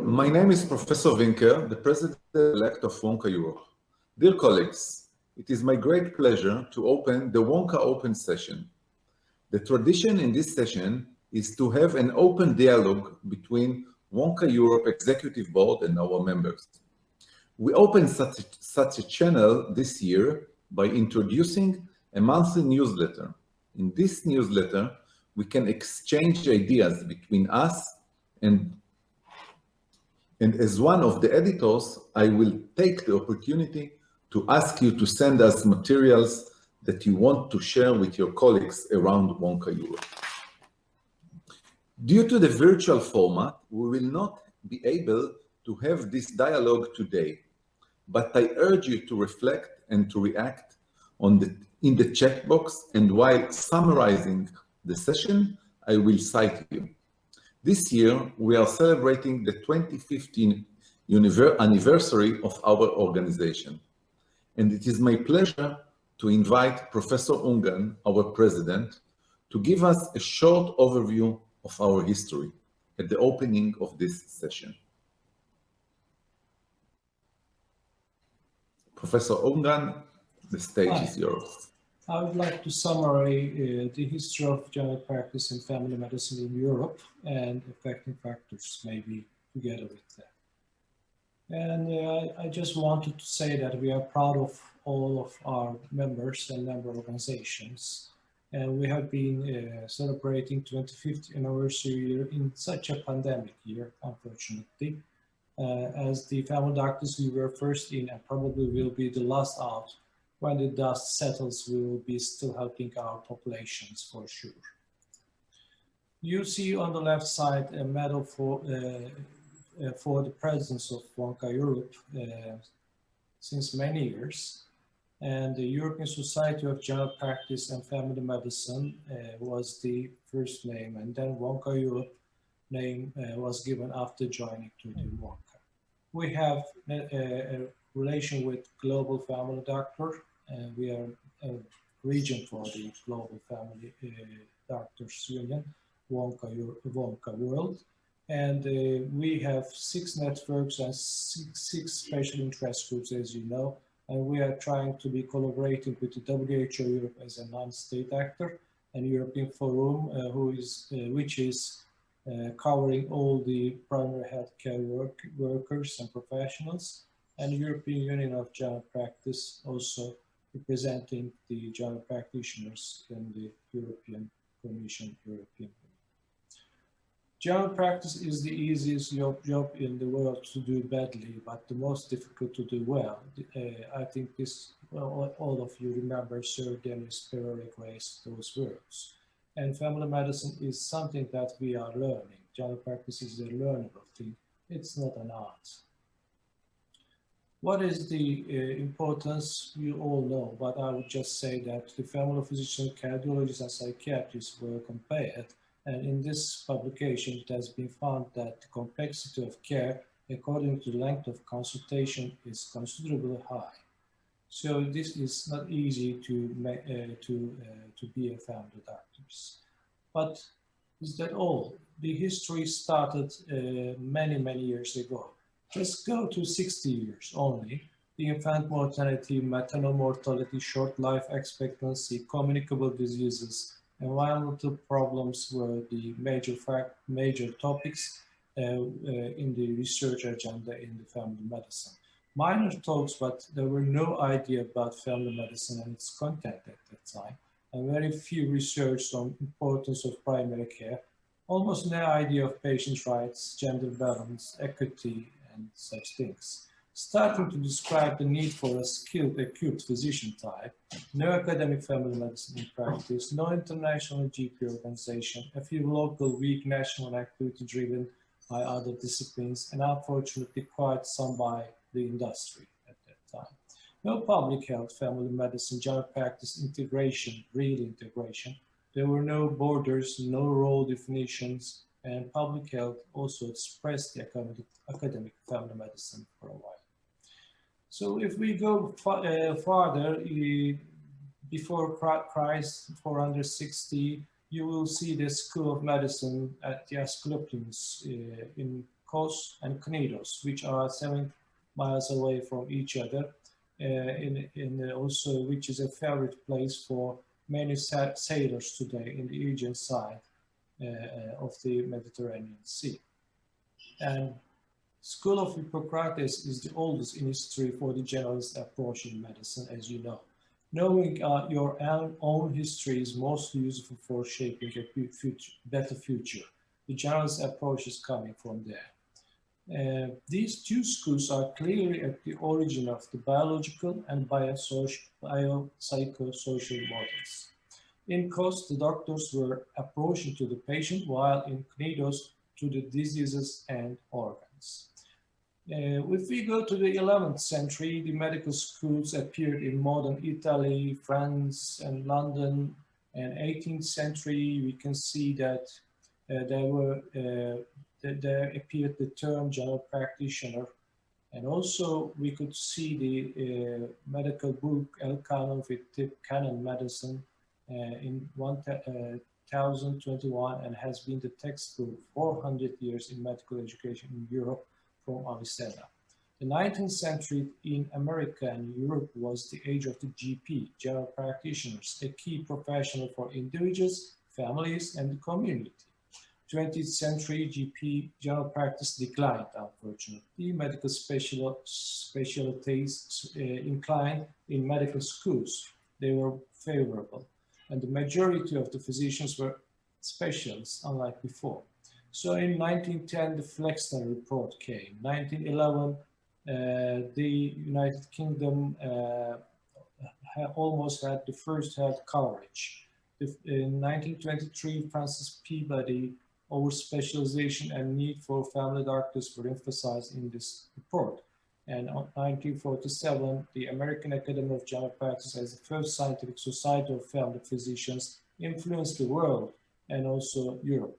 My name is Professor Vinker, the President-elect of WONCA Europe. Dear colleagues, it is my great pleasure to open the WONCA Open session. The tradition in this session is to have an open dialogue between WONCA Europe Executive Board and our members. We opened such a channel this year by introducing a monthly newsletter. In this newsletter, we can exchange ideas between us, and as one of the editors, I will take the opportunity to ask you to send us materials that you want to share with your colleagues around WONCA Europe. Due to the virtual format, we will not be able to have this dialogue today, but I urge you to reflect and to react in the chat box, and while summarizing the session, I will cite you. This year, we are celebrating the 2015 anniversary of our organization. And it is my pleasure to invite Professor Ungan, our president, to give us a short overview of our history at the opening of this session. Professor Ungan, the stage is yours. I would like to summarize the history of general practice in family medicine in Europe and affecting factors maybe together with that. And I just wanted to say that we are proud of all of our members and member organizations. And we have been celebrating 25th anniversary year in such a pandemic year, unfortunately. As the family doctors, we were first in and probably will be the last out. When the dust settles, we will be still helping our populations for sure. You see on the left side a medal for the presence of WONCA Europe since many years. And the European Society of General Practice and Family Medicine was the first name, and then WONCA Europe name was given after joining to the WONCA. We have a relation with Global Family Doctor, and we are a region for the Global Family Doctors Union, WONCA World. And we have 6 networks and six special interest groups, as you know, and we are trying to be collaborating with the WHO Europe as a non-state actor, and European Forum, which is covering all the primary healthcare workers and professionals, and European Union of General Practice also representing the general practitioners in the European Commission, European Union. General practice is the easiest job in the world to do badly, but the most difficult to do well. I think all of you remember Sir Denis Pereira Gray's those words. And family medicine is something that we are learning. General practice is a learnable thing. It's not an art. What is the importance? You all know, but I would just say that the family physicians, cardiologists, and psychiatrists were compared. And in this publication, it has been found that the complexity of care, according to the length of consultation, is considerably high. So this is not easy to be a family doctor. But is that all? The history started many years ago. Just go to 60 years only. The infant mortality, maternal mortality, short life expectancy, communicable diseases, environmental problems were the major topics in the research agenda in the family medicine. Minor talks, but there were no idea about family medicine and its content at that time, and very few research on importance of primary care, almost no idea of patient rights, gender balance, equity, and such things. Starting to describe the need for a skilled acute physician type, no academic family medicine in practice, no international GP organization, a few local weak national activity driven by other disciplines, and unfortunately quite some by the industry at that time. No public health, family medicine, general practice integration, real integration. There were no borders, no role definitions, and public health also expressed the academic family medicine for a while. So if we go farther, before Christ, 460, you will see the School of Medicine at the Asclepios in Kos and Knidos, which are 7 miles away from each other, also which is a favorite place for many sailors today in the Aegean side of the Mediterranean Sea. And School of Hippocrates is the oldest in history for the generalist approach in medicine, as you know. Knowing your own history is most useful for shaping a better future. The generalist approach is coming from there. These two schools are clearly at the origin of the biological and biopsychosocial models. In Kos, the doctors were approaching to the patient, while in Knidos, to the diseases and organs. If we go to the 11th century, the medical schools appeared in modern Italy, France, and London. And 18th century, we can see that there appeared the term general practitioner. And also we could see the medical book El Canon with Tip Canon Medicine in 1021 and has been the textbook 400 years in medical education in Europe from Avicenna. The 19th century in America and Europe was the age of the GP, general practitioners, a key professional for individuals, families, and the community. 20th century GP general practice declined, unfortunately. Medical specialties inclined in medical schools. They were favorable. And the majority of the physicians were specialists, unlike before. So in 1910, the Flexner report came. 1911, the United Kingdom almost had the first health coverage. In 1923, Francis Peabody, over-specialization and need for family doctors were emphasized in this report. And in 1947, the American Academy of General Practice, as the first scientific society of family physicians, influenced the world and also Europe.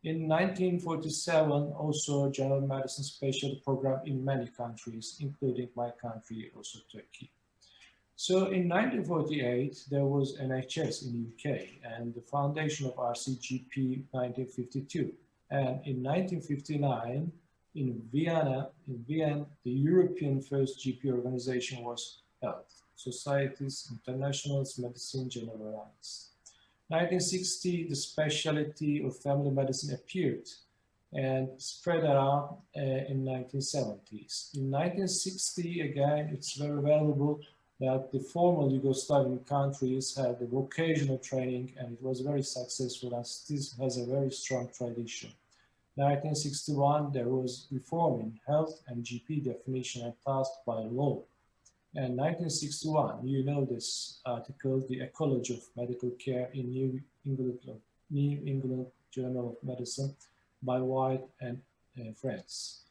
In 1947, also general medicine specialty program in many countries, including my country, also Turkey. So in 1948, there was NHS in the UK and the foundation of RCGP 1952. And in 1959, in Vienna, the European first GP organization was held, Societies Internationales Medicine Generales. 1960, the specialty of family medicine appeared and spread around in 1970s. In 1960, again, it's very valuable that the former Yugoslavian countries had the vocational training and it was very successful and still has a very strong tradition. 1961, there was reform in health and GP definition and passed by law. And 1961, you know this article, The Ecology of Medical Care in New England Journal of Medicine by White and friends.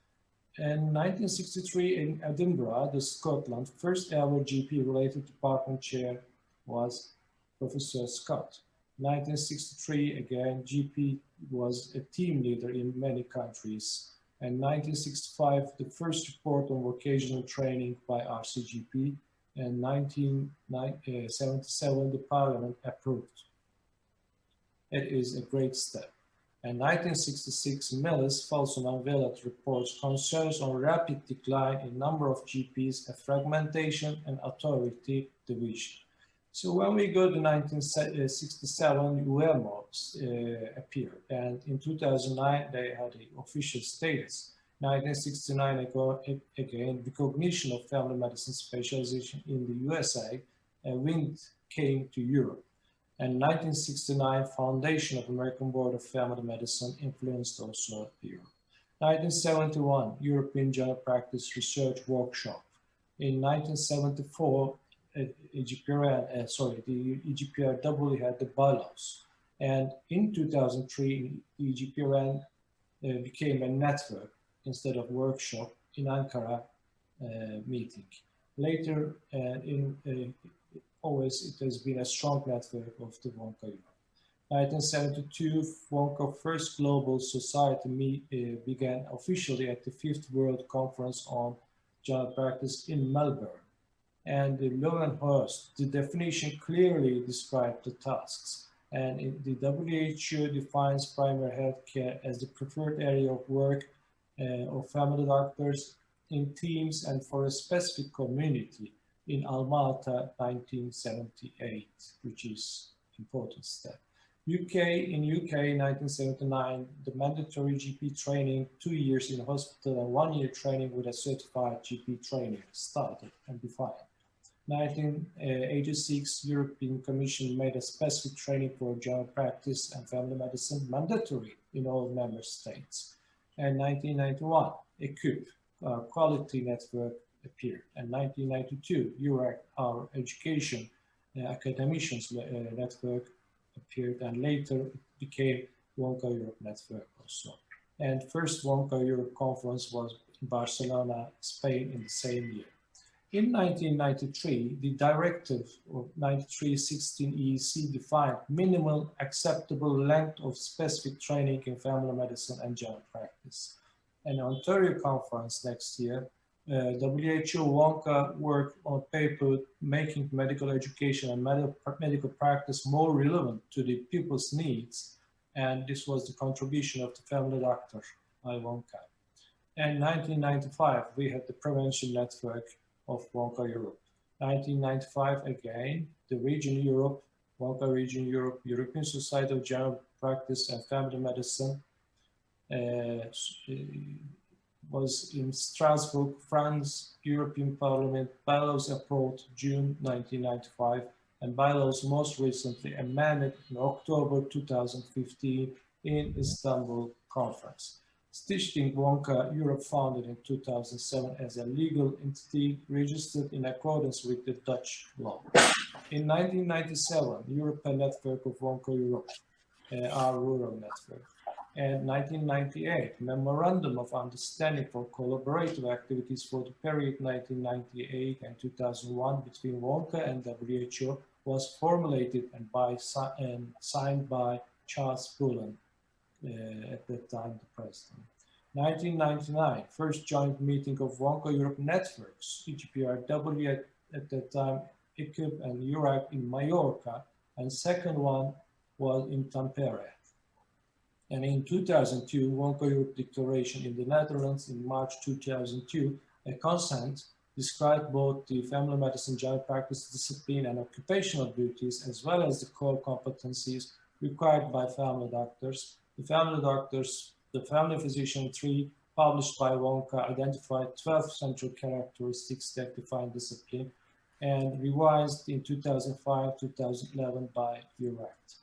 And 1963 in Edinburgh, Scotland, first ever GP-related department chair was Professor Scott. 1963, again, GP was a team leader in many countries. And 1965, the first report on vocational training by RCGP. And 1977, the Parliament approved. It is a great step. And 1966, Millis, Folsom and Willett reports concerns on rapid decline in number of GPs, a fragmentation and authority division. So when we go to 1967, UEMO appeared, and in 2009 they had an official status. 1969 again, recognition of family medicine specialization in the USA, WIND came to Europe. And 1969, foundation of American Board of Family Medicine influenced also Europe. 1971, European General Practice Research Workshop. In 1974, the EGPRW had the bylaws. And in 2003, the EGPRN became a network instead of workshop in Ankara meeting. Later, always it has been a strong network of the WONCA Europe. 1972, WONCA First Global Society began officially at the 5th World Conference on General Practice in Melbourne. And the Lowenhurst, the definition clearly described the tasks. And the WHO defines primary health care as the preferred area of work of family doctors in teams and for a specific community in Almata 1978, which is important step. In UK 1979, the mandatory GP training, 2 years in hospital and 1 year training with a certified GP trainer started and defined. 1986, European Commission made a specific training for general practice and family medicine mandatory in all member states. And 1991, EQUIP, quality network appeared. And 1992, EURAC, our education academicians network appeared, and later it became WONCA Europe network also. And first WONCA Europe conference was in Barcelona, Spain in the same year. In 1993, the directive of 9316 EEC defined minimal acceptable length of specific training in family medicine and general practice. An Ontario conference next year, WHO WONCA worked on paper making medical education and medical practice more relevant to the people's needs. And this was the contribution of the family doctor by WONCA. And 1995, we had the prevention network of WONCA Europe. 1995, again, the region Europe, WONCA region Europe, European Society of General Practice and Family Medicine was in Strasbourg, France, European Parliament, bylaws approved June 1995, and bylaws most recently amended in October 2015 in Istanbul Conference. Stichting WONCA Europe founded in 2007 as a legal entity registered in accordance with the Dutch law. In 1997, European Network of WONCA Europe, our rural network. And 1998, Memorandum of Understanding for Collaborative Activities for the period 1998 and 2001 between WONCA and WHO was formulated and signed by Charles Bullen, at that time the president. 1999, first joint meeting of WONCA Europe networks, EGPRW at that time, EQUIP and EURAC in Mallorca, and second one was in Tampere. And in 2002, WONCA Europe Declaration in the Netherlands in March 2002, a consent described both the family medicine general practice discipline and occupational duties, as well as the core competencies required by family doctors. The family doctors, the family physician 3, published by WONCA, identified 12 central characteristics that define discipline, and revised in 2005-2011 by EURAC.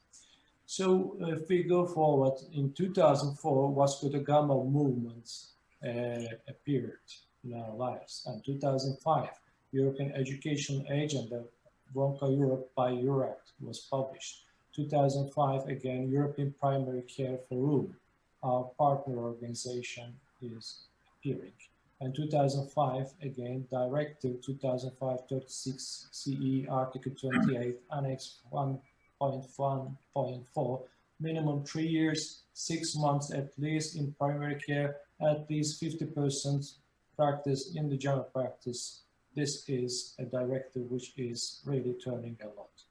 So if we go forward, in 2004, Vasco da Gama movements appeared in our lives. And 2005, European Education Agenda, WONCA Europe by EURAC was published. 2005, again, European Primary Care for Whom, our partner organization, is appearing. And 2005, again, Directive 2005-36 CE, Article 28, Annex 1.1.4, minimum 3 years, 6 months at least in primary care, at least 50% practice in the general practice. This is a directive which is really turning a lot.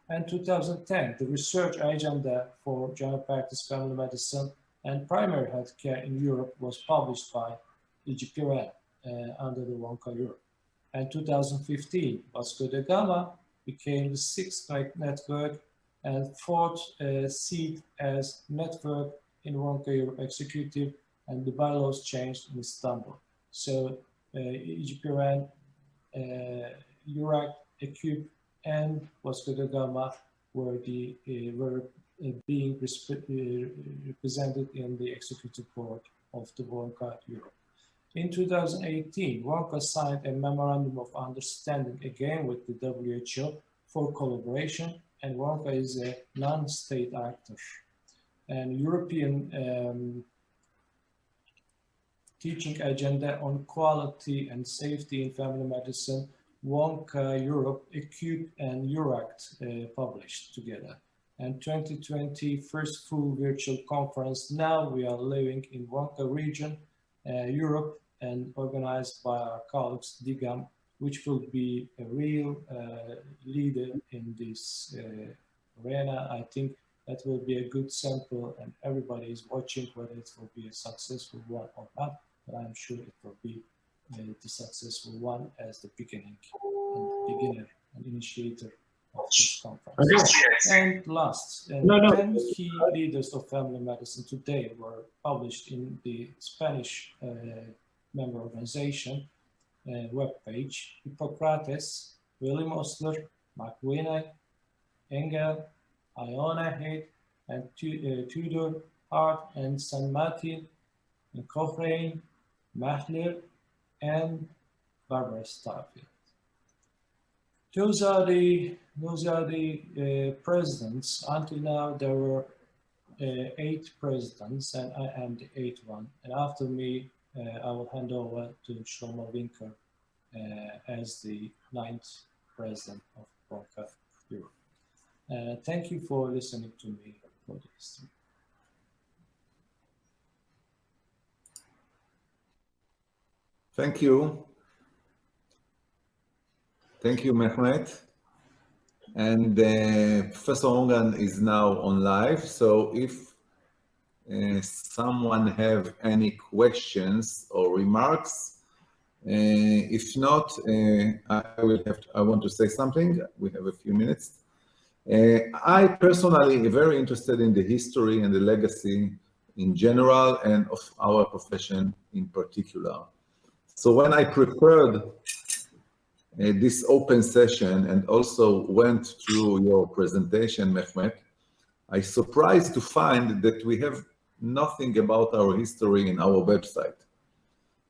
And 2010, the research agenda for general practice, family medicine, and primary healthcare in Europe was published by EGPRN under the WONCA Europe. And 2015, Vasco da Gama became the 6th network and 4th seat as network in WONCA Europe Executive, and the bylaws changed in Istanbul. So EGPRN, EURAC, EQUIP, and Vasco da Gama were being represented in the executive board of the WONCA Europe. In 2018, WONCA signed a memorandum of understanding again with the WHO for collaboration, and WONCA is a non-state actor. And European teaching agenda on quality and safety in family medicine, WONCA Europe, EQUIP and EURAC published together. And 2020 first full virtual conference. Now we are living in WONCA region, Europe, and organized by our colleagues, DIGAM, which will be a real leader in this arena. I think that will be a good sample, and everybody is watching whether it will be a successful one or not. I'm sure it will be the successful one as the beginner and initiator of this conference. And last, 10 key leaders of family medicine today were published in the Spanish member organization webpage: Hippocrates, William Osler, McWiney, Engel, Iona Head, and Tudor, Hart, and San Martin, and Cochrane, Mahler, and Barbara Starfield. Those are the presidents. Until now, there were 8 presidents, and I am the 8th one. And after me, I will hand over to Shlomo Vinker as the 9th president of WONCA Europe. Thank you for listening to me for this. Thank you. Thank you, Mehmet. And Professor Ungan is now on live. So if someone have any questions or remarks, if not, I want to say something. We have a few minutes. I personally am very interested in the history and the legacy in general and of our profession in particular. So when I prepared this open session and also went through your presentation, Mehmet, I was surprised to find that we have nothing about our history in our website.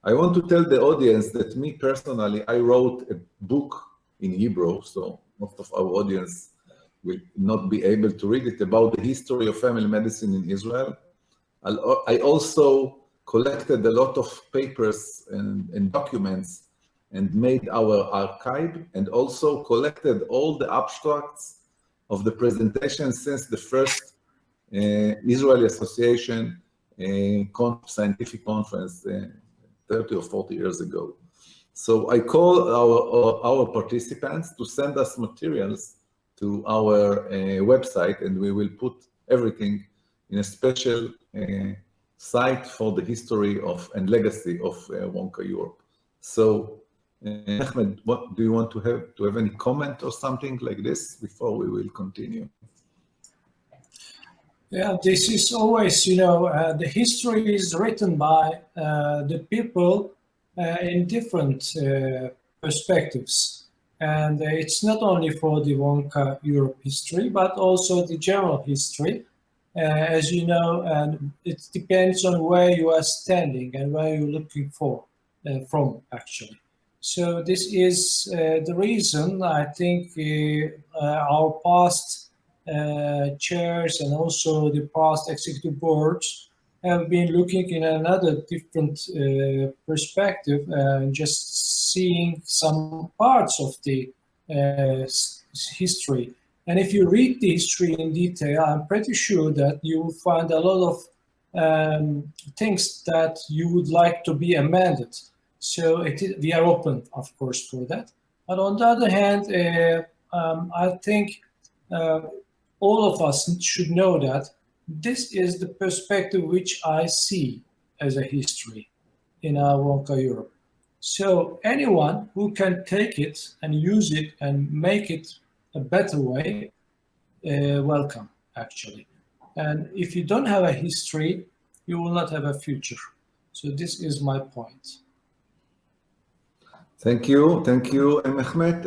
I want to tell the audience that me personally, I wrote a book in Hebrew, so most of our audience will not be able to read it, about the history of family medicine in Israel. I also collected a lot of papers and documents and made our archive, and also collected all the abstracts of the presentation since the first Israeli Association scientific conference 30 or 40 years ago. So I call our participants to send us materials to our website, and we will put everything in a special site for the history of and legacy of WONCA Europe. So Ahmed, what do you want to have any comment or something like this before we will continue? Yeah, this is always, the history is written by the people in different perspectives. And it's not only for the WONCA Europe history, but also the general history. As you know, and it depends on where you are standing and where you're looking from, actually. So this is the reason I think our past chairs and also the past executive boards have been looking in another different perspective and just seeing some parts of the history. And if you read the history in detail, I'm pretty sure that you will find a lot of things that you would like to be amended. So we are open, of course, for that. But on the other hand, I think all of us should know that this is the perspective which I see as a history in our WONCA Europe. So anyone who can take it and use it and make it a better way, welcome, actually. And if you don't have a history, you will not have a future. So this is my point. Thank you, Mehmet.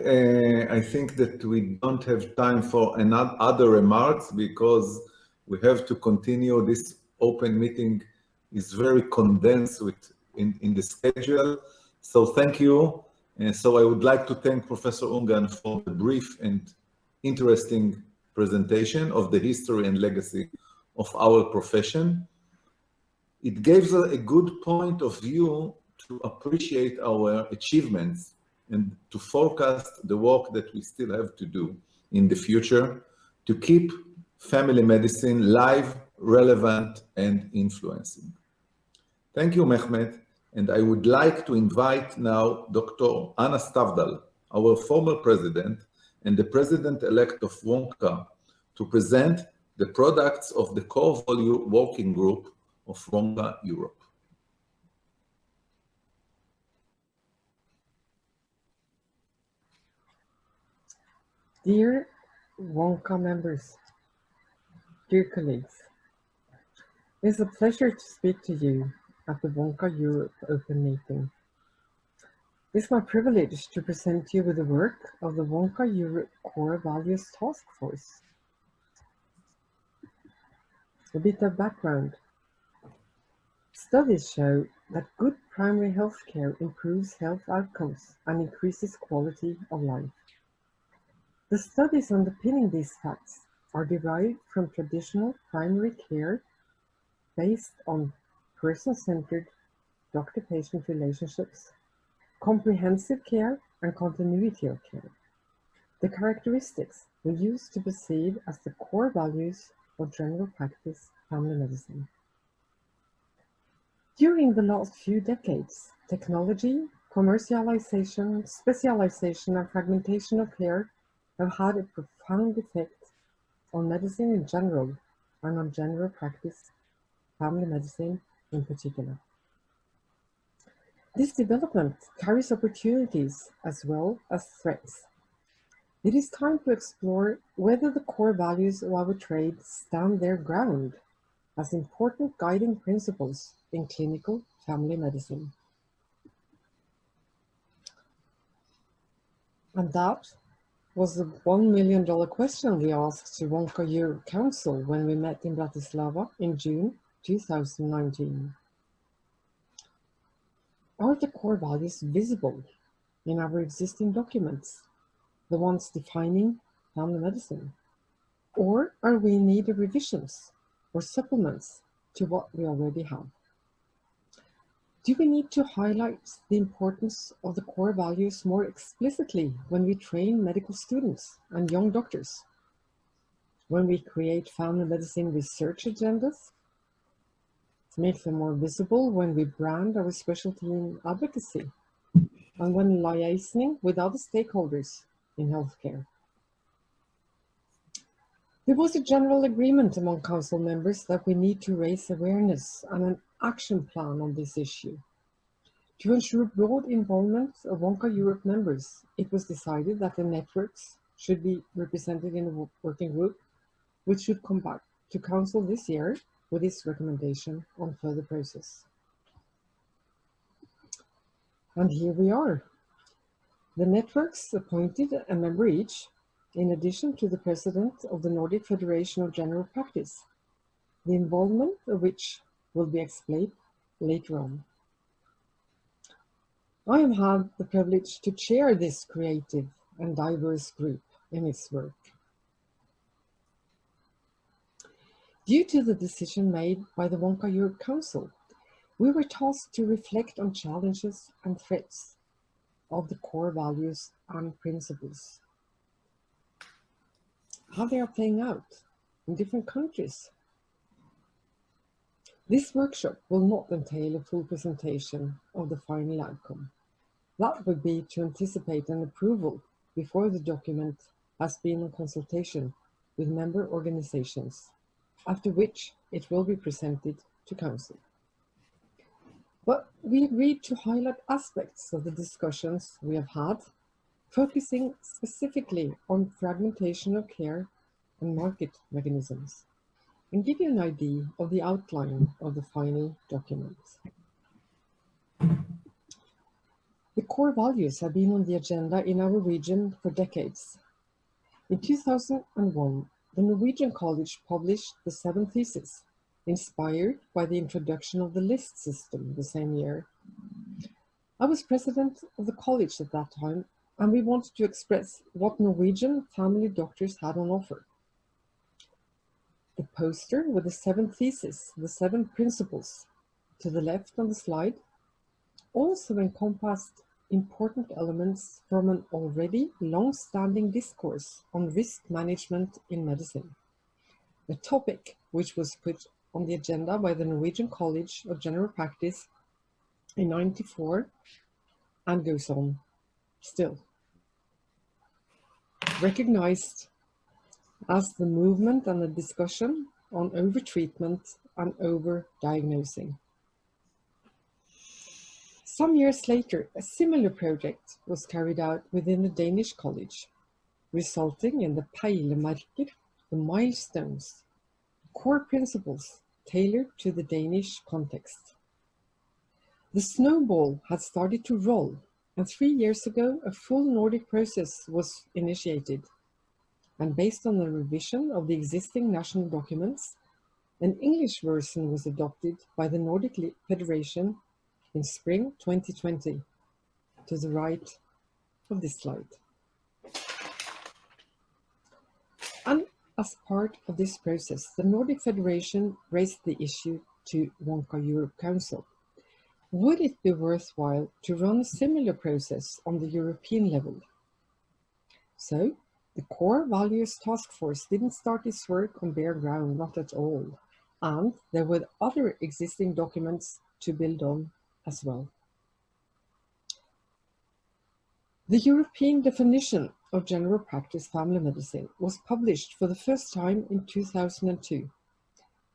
I think that we don't have time for other remarks because we have to continue. This open meeting is very condensed in the schedule. So thank you. So I would like to thank Professor Ungan for the brief and interesting presentation of the history and legacy of our profession. It gives us a good point of view to appreciate our achievements and to forecast the work that we still have to do in the future to keep family medicine live, relevant, and influencing. Thank you, Mehmet. And I would like to invite now Dr. Anna Stavdal, our former president and the president-elect of WONCA, to present the products of the core value working group of WONCA Europe. Dear WONCA members, dear colleagues, it's a pleasure to speak to you at the WONCA Europe Open Meeting. It's my privilege to present you with the work of the WONCA Europe Core Values Task Force. A bit of background. Studies show that good primary health care improves health outcomes and increases quality of life. The studies underpinning these facts are derived from traditional primary care based on person-centered doctor-patient relationships, comprehensive care, and continuity of care. The characteristics we use to perceive as the core values of general practice family medicine. During the last few decades, technology, commercialization, specialization, and fragmentation of care have had a profound effect on medicine in general and on general practice, family medicine in particular. This development carries opportunities as well as threats. It is time to explore whether the core values of our trade stand their ground as important guiding principles in clinical family medicine. And that was the $1 million question we asked to WONCA Europe Council when we met in Bratislava in June 2019. Are the core values visible in our existing documents, the ones defining family medicine? Or are we in need of revisions or supplements to what we already have? Do we need to highlight the importance of the core values more explicitly when we train medical students and young doctors? When we create family medicine research agendas? Make them more visible when we brand our specialty in advocacy? And when liaising with other stakeholders in healthcare? There was a general agreement among council members that we need to raise awareness and an action plan on this issue. To ensure broad involvement of WONCA Europe members, it was decided that the networks should be represented in a working group, which should come back to council this year with its recommendation on further process. And here we are. The networks appointed a member each, in addition to the president of the Nordic Federation of General Practice, the involvement of which will be explained later on. I have had the privilege to chair this creative and diverse group in its work. Due to the decision made by the WONCA Europe Council, we were tasked to reflect on challenges and threats of the core values and principles, how they are playing out in different countries. This workshop will not entail a full presentation of the final outcome. That would be to anticipate an approval before the document has been in consultation with member organizations, after which it will be presented to Council. But we agreed to highlight aspects of the discussions we have had, focusing specifically on fragmentation of care and market mechanisms, and give you an idea of the outline of the final document. The core values have been on the agenda in our region for decades. In 2001, the Norwegian College published the 7 theses, inspired by the introduction of the list system the same year. I was president of the college at that time, and we wanted to express what Norwegian family doctors had on offer. The poster with the 7 theses, the 7 principles, to the left on the slide, also encompassed important elements from an already long-standing discourse on risk management in medicine, a topic which was put on the agenda by the Norwegian College of General Practice in '94 and goes on still. Recognized as the movement and the discussion on overtreatment and overdiagnosing. Some years later, a similar project was carried out within the Danish College. resulting in the pejlemerker, the milestones, core principles tailored to the Danish context. The snowball had started to roll, and 3 years ago a full Nordic process was initiated. And based on a revision of the existing national documents, an English version was adopted by the Nordic Federation in spring 2020, to the right of this slide. And as part of this process, the Nordic Federation raised the issue to WONCA Europe Council. Would it be worthwhile to run a similar process on the European level? So, the Core Values Task Force didn't start its work on bare ground, not at all. And there were other existing documents to build on as well. The European definition of general practice family medicine was published for the first time in 2002,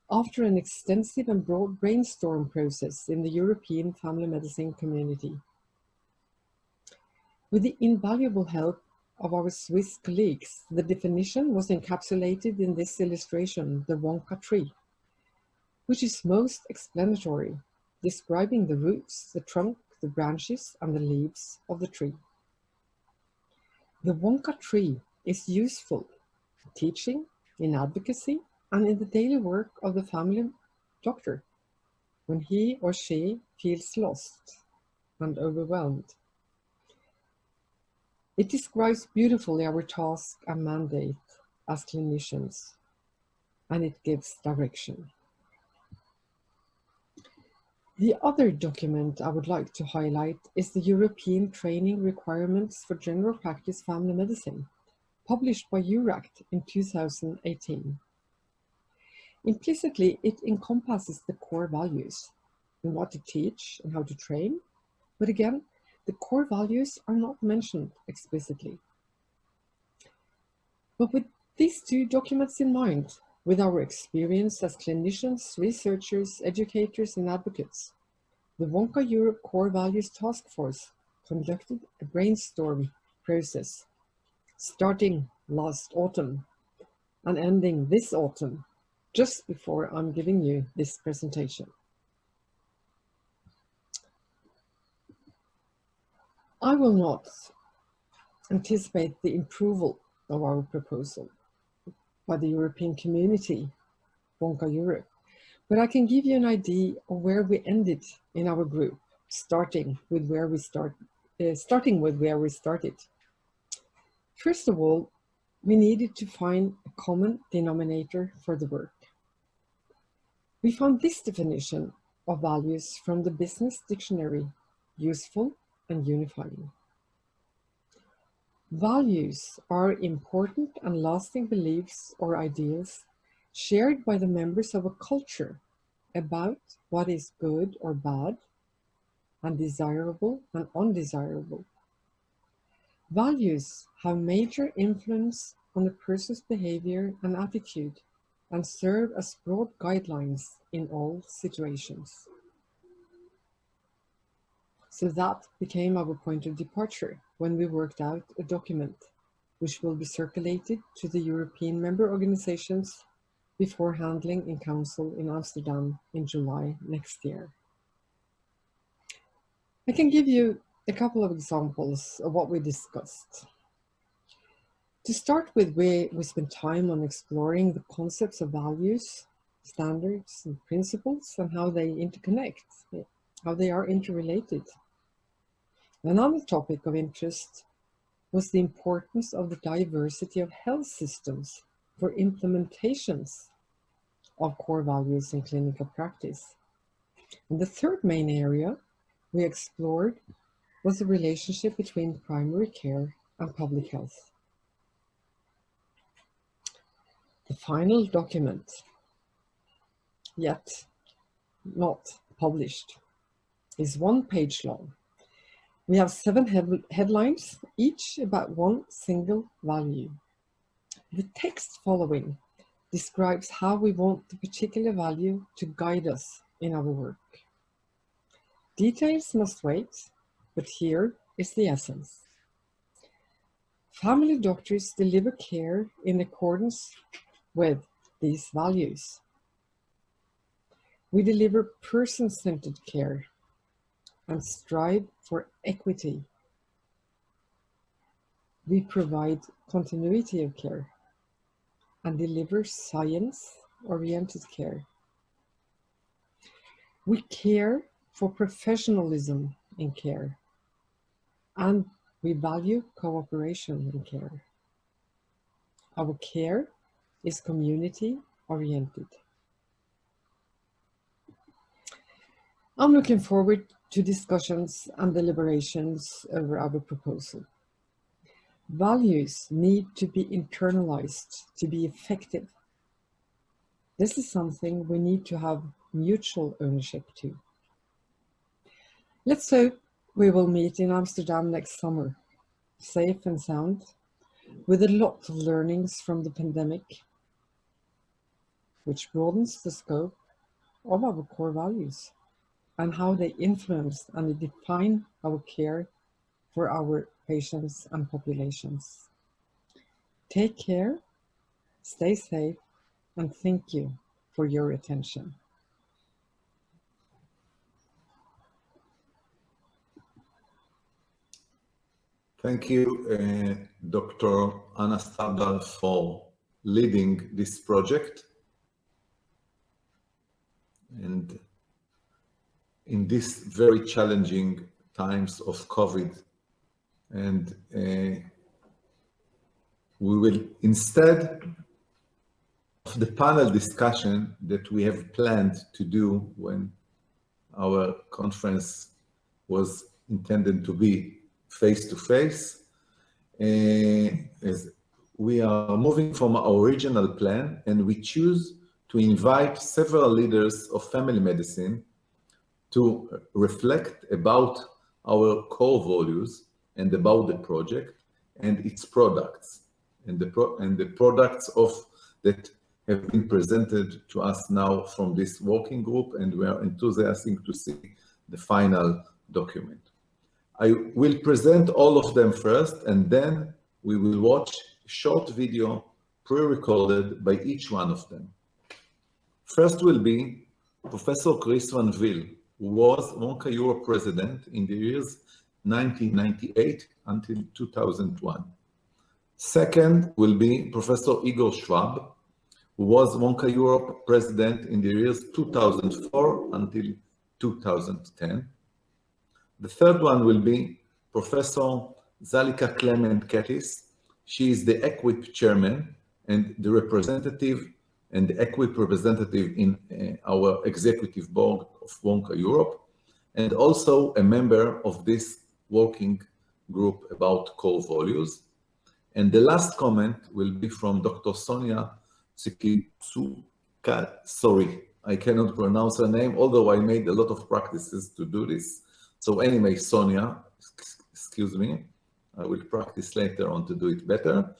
after an extensive and broad brainstorm process in the European family medicine community. With the invaluable help of our Swiss colleagues, the definition was encapsulated in this illustration, the WONCA tree, which is most explanatory, describing the roots, the trunk, the branches, and the leaves of the tree. The WONCA tree is useful in teaching, in advocacy, and in the daily work of the family doctor when he or she feels lost and overwhelmed. It describes beautifully our task and mandate as clinicians, and it gives direction. The other document I would like to highlight is the European Training Requirements for General Practice Family Medicine, published by EURACT in 2018. Implicitly, it encompasses the core values and what to teach and how to train, but again, the core values are not mentioned explicitly. But with these two documents in mind, with our experience as clinicians, researchers, educators, and advocates, the WONCA Europe Core Values Task Force conducted a brainstorm process starting last autumn and ending this autumn, just before I'm giving you this presentation. I will not anticipate the approval of our proposal by the European community, WONCA Europe, but I can give you an idea of where we ended in our group, starting with where we started. First of all, we needed to find a common denominator for the work. We found this definition of values from the Business Dictionary useful and unifying. Values are important and lasting beliefs or ideals shared by the members of a culture about what is good or bad, and desirable and undesirable. Values have major influence on a person's behavior and attitude and serve as broad guidelines in all situations. So that became our point of departure when we worked out a document which will be circulated to the European member organizations before handling in Council in Amsterdam in July next year. I can give you a couple of examples of what we discussed. To start with, we spent time on exploring the concepts of values, standards, and principles, and how they interconnect, how they are interrelated. Another topic of interest was the importance of the diversity of health systems for implementations of core values in clinical practice. And the third main area we explored was the relationship between primary care and public health. The final document, yet not published, is 1 page long. We have 7 headlines, each about one single value. The text following describes how we want the particular value to guide us in our work. Details must wait, but here is the essence. Family doctors deliver care in accordance with these values. We deliver person-centered care and strive for equity. We provide continuity of care and deliver science-oriented care. We care for professionalism in care, and we value cooperation in care. Our care is community-oriented. I'm looking forward to discussions and deliberations over our proposal. Values need to be internalized to be effective. This is something we need to have mutual ownership to. Let's hope we will meet in Amsterdam next summer, safe and sound, with a lot of learnings from the pandemic, which broadens the scope of our core values and how they influence and define our care for our patients and populations. Take care, stay safe, and thank you for your attention. Thank you, Dr. Anna Stavdal, for leading this project. And in these very challenging times of COVID, and we will, instead of the panel discussion that we have planned to do when our conference was intended to be face-to-face, as we are moving from our original plan, and we choose to invite several leaders of family medicine to reflect about our core values and about the project and its products, and the products that have been presented to us now from this working group, and we are enthusiastic to see the final document. I will present all of them first, and then we will watch a short video pre-recorded by each one of them. First will be Professor Chris van Weel, who was WONCA Europe president in the years 1998 until 2001. Second will be Professor Igor Švab, who was WONCA Europe president in the years 2004 until 2010. The third one will be Professor Zalika Klemenc-Ketis. She is the EQUIP chairman and the representative and the EQUIP representative in our executive board of WONCA Europe, and also a member of this working group about core values. And the last comment will be from Dr. Sonia Tsukagoshi. Sorry, I cannot pronounce her name, although I made a lot of practices to do this. So anyway, Sonia, excuse me, I will practice later on to do it better.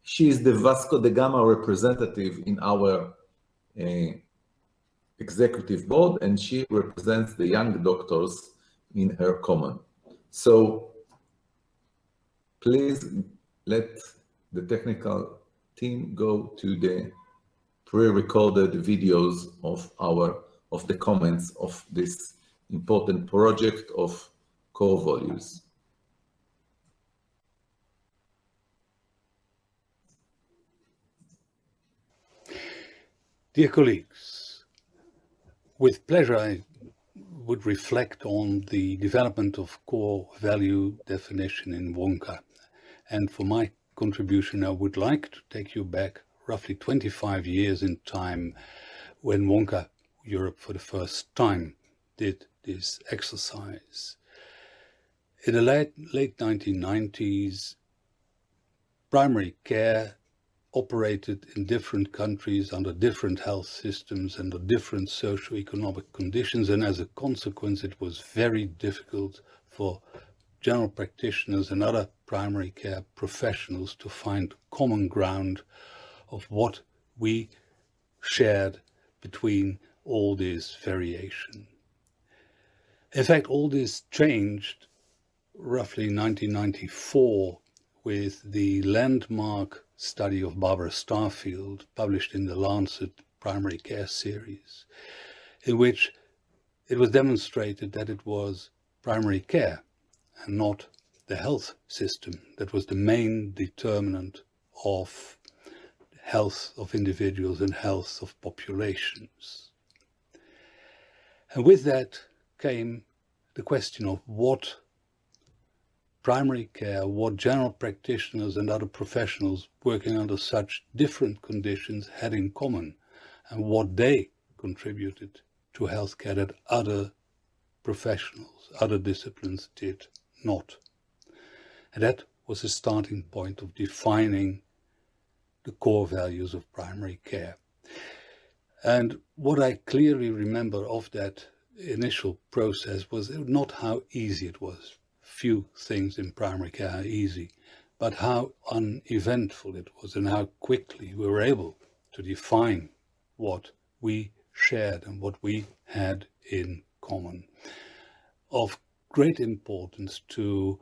She is the Vasco da Gama representative in our executive board, and she represents the young doctors in her common. So please let the technical team go to the pre-recorded videos of the comments of this important project of core values. Dear colleagues, with pleasure I would reflect on the development of core value definition in WONCA. And for my contribution, I would like to take you back roughly 25 years in time when WONCA Europe for the first time did this exercise. In the late 1990s, primary care operated in different countries under different health systems, under different socio-economic conditions, and as a consequence it was very difficult for general practitioners and other primary care professionals to find common ground of what we shared between all this variation. In fact, all this changed roughly in 1994 with the landmark study of Barbara Starfield, published in the Lancet Primary Care series, in which it was demonstrated that it was primary care and not the health system that was the main determinant of health of individuals and health of populations. And with that came the question of what primary care, what general practitioners and other professionals working under such different conditions had in common, and what they contributed to healthcare that other professionals, other disciplines did not. And that was the starting point of defining the core values of primary care. And what I clearly remember of that initial process was not how easy it was. Few things in primary care are easy, but how uneventful it was and how quickly we were able to define what we shared and what we had in common. Of great importance to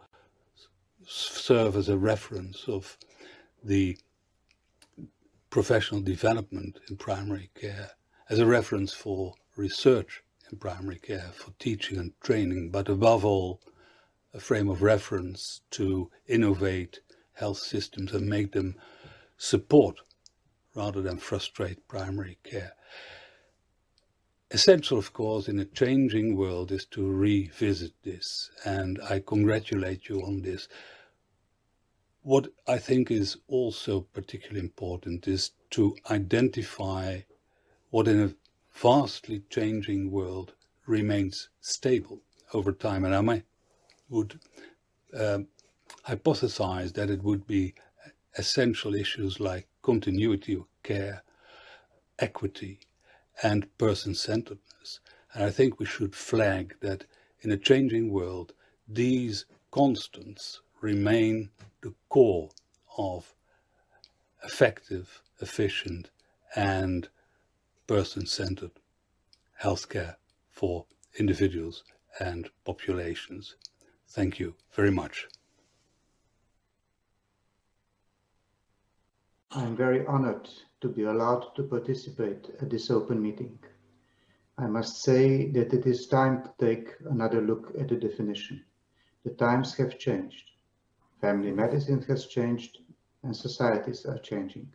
serve as a reference of the professional development in primary care, as a reference for research in primary care, for teaching and training, but above all, a frame of reference to innovate health systems and make them support rather than frustrate primary care. Essential, of course, in a changing world is to revisit this, and I congratulate you on this. What I think is also particularly important is to identify what in a vastly changing world remains stable over time. And I would hypothesize that it would be essential issues like continuity of care, equity, and person-centeredness. And I think we should flag that in a changing world, these constants remain the core of effective, efficient, and person-centered healthcare for individuals and populations. Thank you very much. I'm very honored to be allowed to participate at this open meeting. I must say that it is time to take another look at the definition. The times have changed. Family medicine has changed and societies are changing.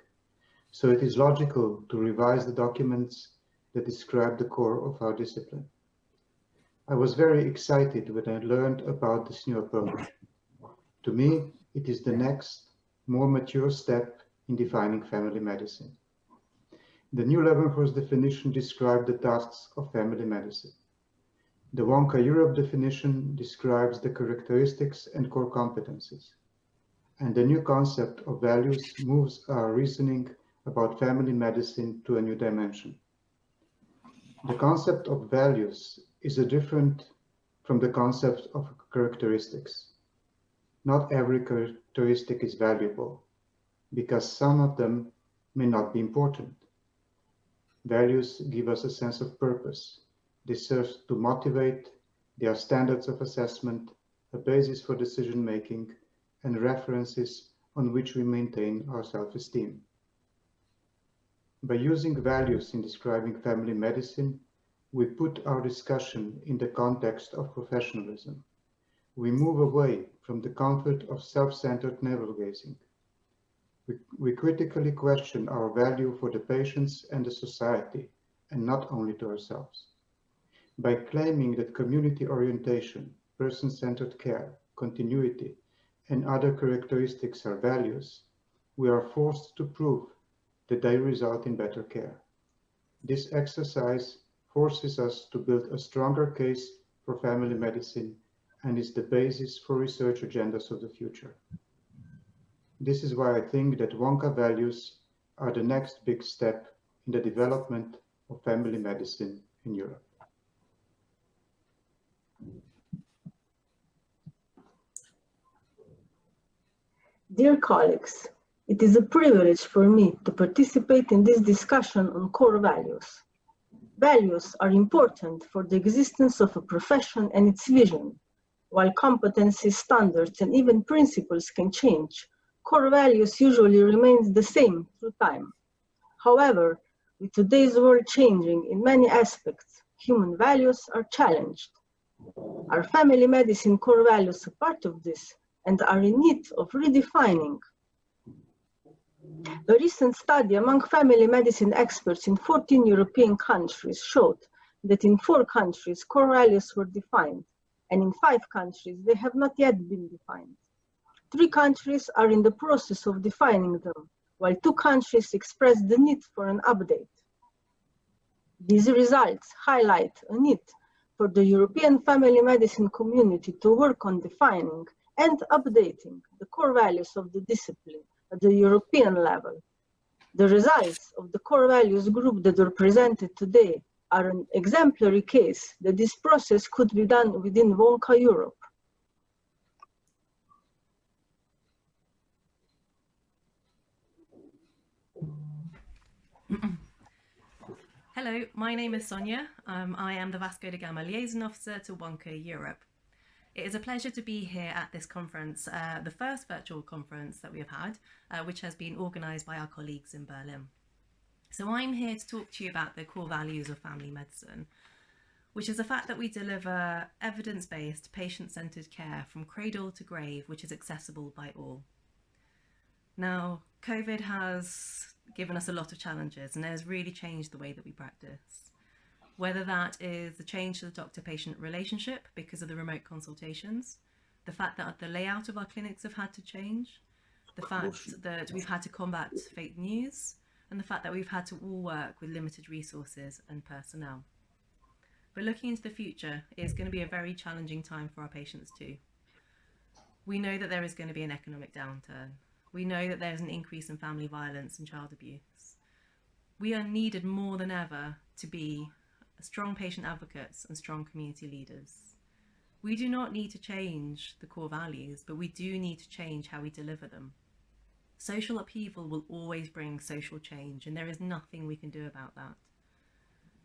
So it is logical to revise the documents that describe the core of our discipline. I was very excited when I learned about this new approach. To me, it is the next, more mature step in defining family medicine. The new Leavenworth definition describes the tasks of family medicine. The WONCA Europe definition describes the characteristics and core competencies. And the new concept of values moves our reasoning about family medicine to a new dimension. The concept of values is different from the concept of characteristics. Not every characteristic is valuable, because some of them may not be important. Values give us a sense of purpose. They serve to motivate, they are standards of assessment, a basis for decision-making, and references on which we maintain our self-esteem. By using values in describing family medicine, we put our discussion in the context of professionalism. We move away from the comfort of self-centered navel-gazing. We critically question our value for the patients and the society, and not only to ourselves. By claiming that community orientation, person-centered care, continuity, and other characteristics are values, we are forced to prove that they result in better care. This exercise forces us to build a stronger case for family medicine and is the basis for research agendas of the future. This is why I think that WONCA values are the next big step in the development of family medicine in Europe. Dear colleagues, it is a privilege for me to participate in this discussion on core values. Values are important for the existence of a profession and its vision. While competencies, standards, and even principles can change, core values usually remain the same through time. However, with today's world changing in many aspects, human values are challenged. Are family medicine core values a part of this and are in need of redefining? A recent study among family medicine experts in 14 European countries showed that in 4 countries core values were defined, and in 5 countries they have not yet been defined. 3 countries are in the process of defining them, while 2 countries express the need for an update. These results highlight a need for the European family medicine community to work on defining and updating the core values of the discipline at the European level. The results of the core values group that were presented today are an exemplary case that this process could be done within WONCA Europe. Hello, my name is Sonia. I am the Vasco da Gama Liaison Officer to WONCA Europe. It is a pleasure to be here at this conference, the first virtual conference that we have had, which has been organised by our colleagues in Berlin. So I'm here to talk to you about the core values of family medicine, which is the fact that we deliver evidence-based, patient-centred care from cradle to grave, which is accessible by all. Now, COVID has given us a lot of challenges and has really changed the way that we practice. Whether that is the change to the doctor-patient relationship because of the remote consultations, the fact that the layout of our clinics have had to change, the fact that we've had to combat fake news, and the fact that we've had to all work with limited resources and personnel. But looking into the future, it's going to be a very challenging time for our patients too. We know that there is going to be an economic downturn. We know that there's an increase in family violence and child abuse. We are needed more than ever to be strong patient advocates and strong community leaders. We do not need to change the core values, but we do need to change how we deliver them. Social upheaval will always bring social change, and there is nothing we can do about that.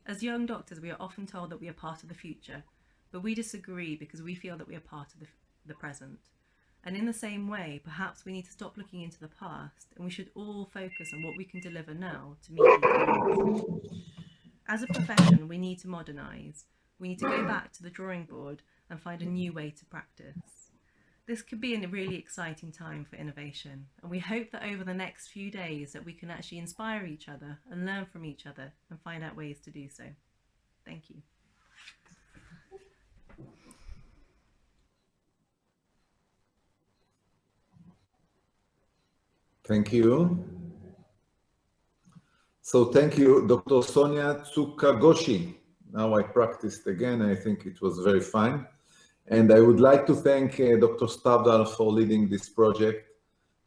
As young doctors, we are often told that we are part of the future, but we disagree because we feel that we are part of the present. And in the same way, perhaps we need to stop looking into the past, and we should all focus on what we can deliver now to meet these needs. As a profession, we need to modernise. We need to go back to the drawing board and find a new way to practice. This could be a really exciting time for innovation, and we hope that over the next few days that we can actually inspire each other and learn from each other and find out ways to do so. Thank you. Thank you. So thank you, Dr. Sonia Tsukagoshi. Now I practiced again. I think it was very fine. And I would like to thank Dr. Stavdal for leading this project.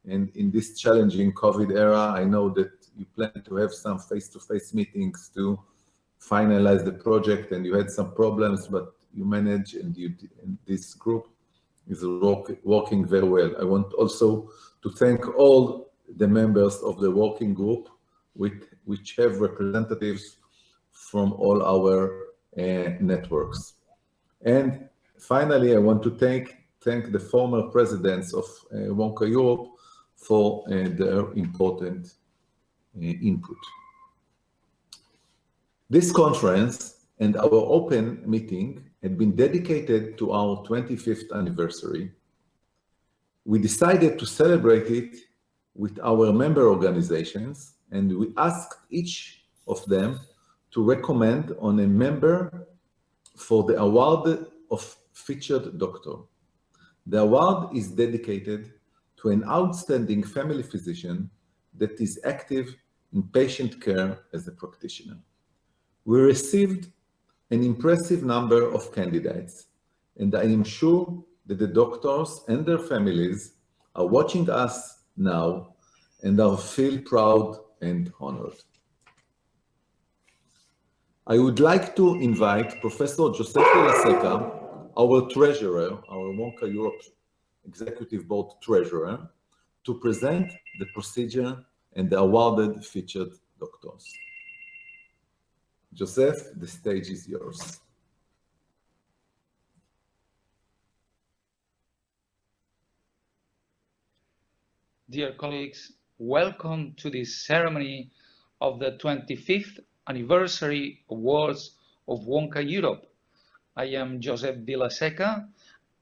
And in this challenging COVID era, I know that you plan to have some face-to-face meetings to finalize the project, and you had some problems, but you managed, and this group is working very well. I want also to thank all the members of the working group, which have representatives from all our networks. And finally, I want to thank the former presidents of WONCA Europe for their important input. This conference and our open meeting had been dedicated to our 25th anniversary. We decided to celebrate it with our member organizations, and we asked each of them to recommend on a member for the award of featured doctor. The award is dedicated to an outstanding family physician that is active in patient care as a practitioner. We received an impressive number of candidates, and I am sure that the doctors and their families are watching us now and feel proud and honored. I would like to invite Professor Josep Vilaseca, our treasurer, our WONCA Europe Executive Board treasurer, to present the procedure and the awarded featured doctors. Joseph, the stage is yours. Dear colleagues, welcome to this ceremony of the 25th Anniversary Awards of WONCA Europe. I am Josep Vilaseca.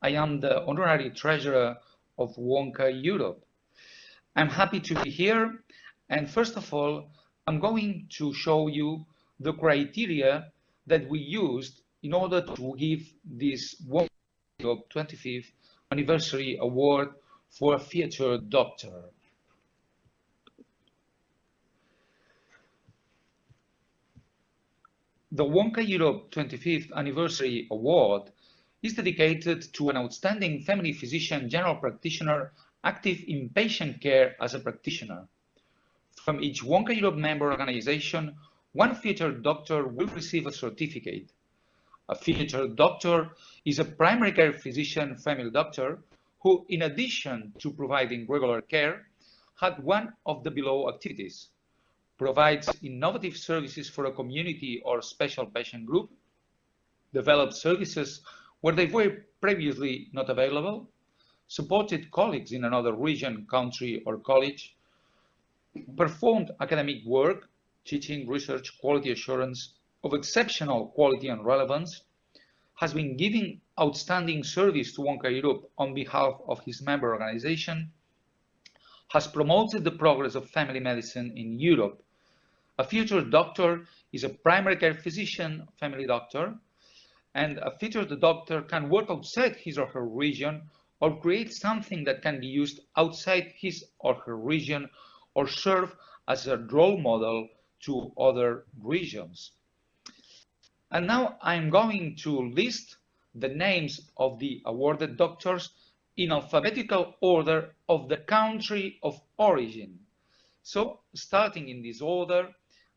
I am the Honorary Treasurer of WONCA Europe. I'm happy to be here, and first of all, I'm going to show you the criteria that we used in order to give this WONCA Europe 25th Anniversary Award for a featured doctor. The WONCA Europe 25th Anniversary Award is dedicated to an outstanding family physician general practitioner active in patient care as a practitioner. From each WONCA Europe member organization, one featured doctor will receive a certificate. A featured doctor is a primary care physician family doctor who, in addition to providing regular care, had one of the below activities: provides innovative services for a community or special patient group, develops services where they were previously not available, supported colleagues in another region, country, or college, performed academic work, teaching, research, quality assurance of exceptional quality and relevance, has been giving outstanding service to WONCA Europe on behalf of his member organization, has promoted the progress of family medicine in Europe. A featured doctor is a primary care physician, family doctor, and a featured doctor can work outside his or her region or create something that can be used outside his or her region or serve as a role model to other regions. And now I'm going to list the names of the awarded doctors in alphabetical order of the country of origin. So starting in this order,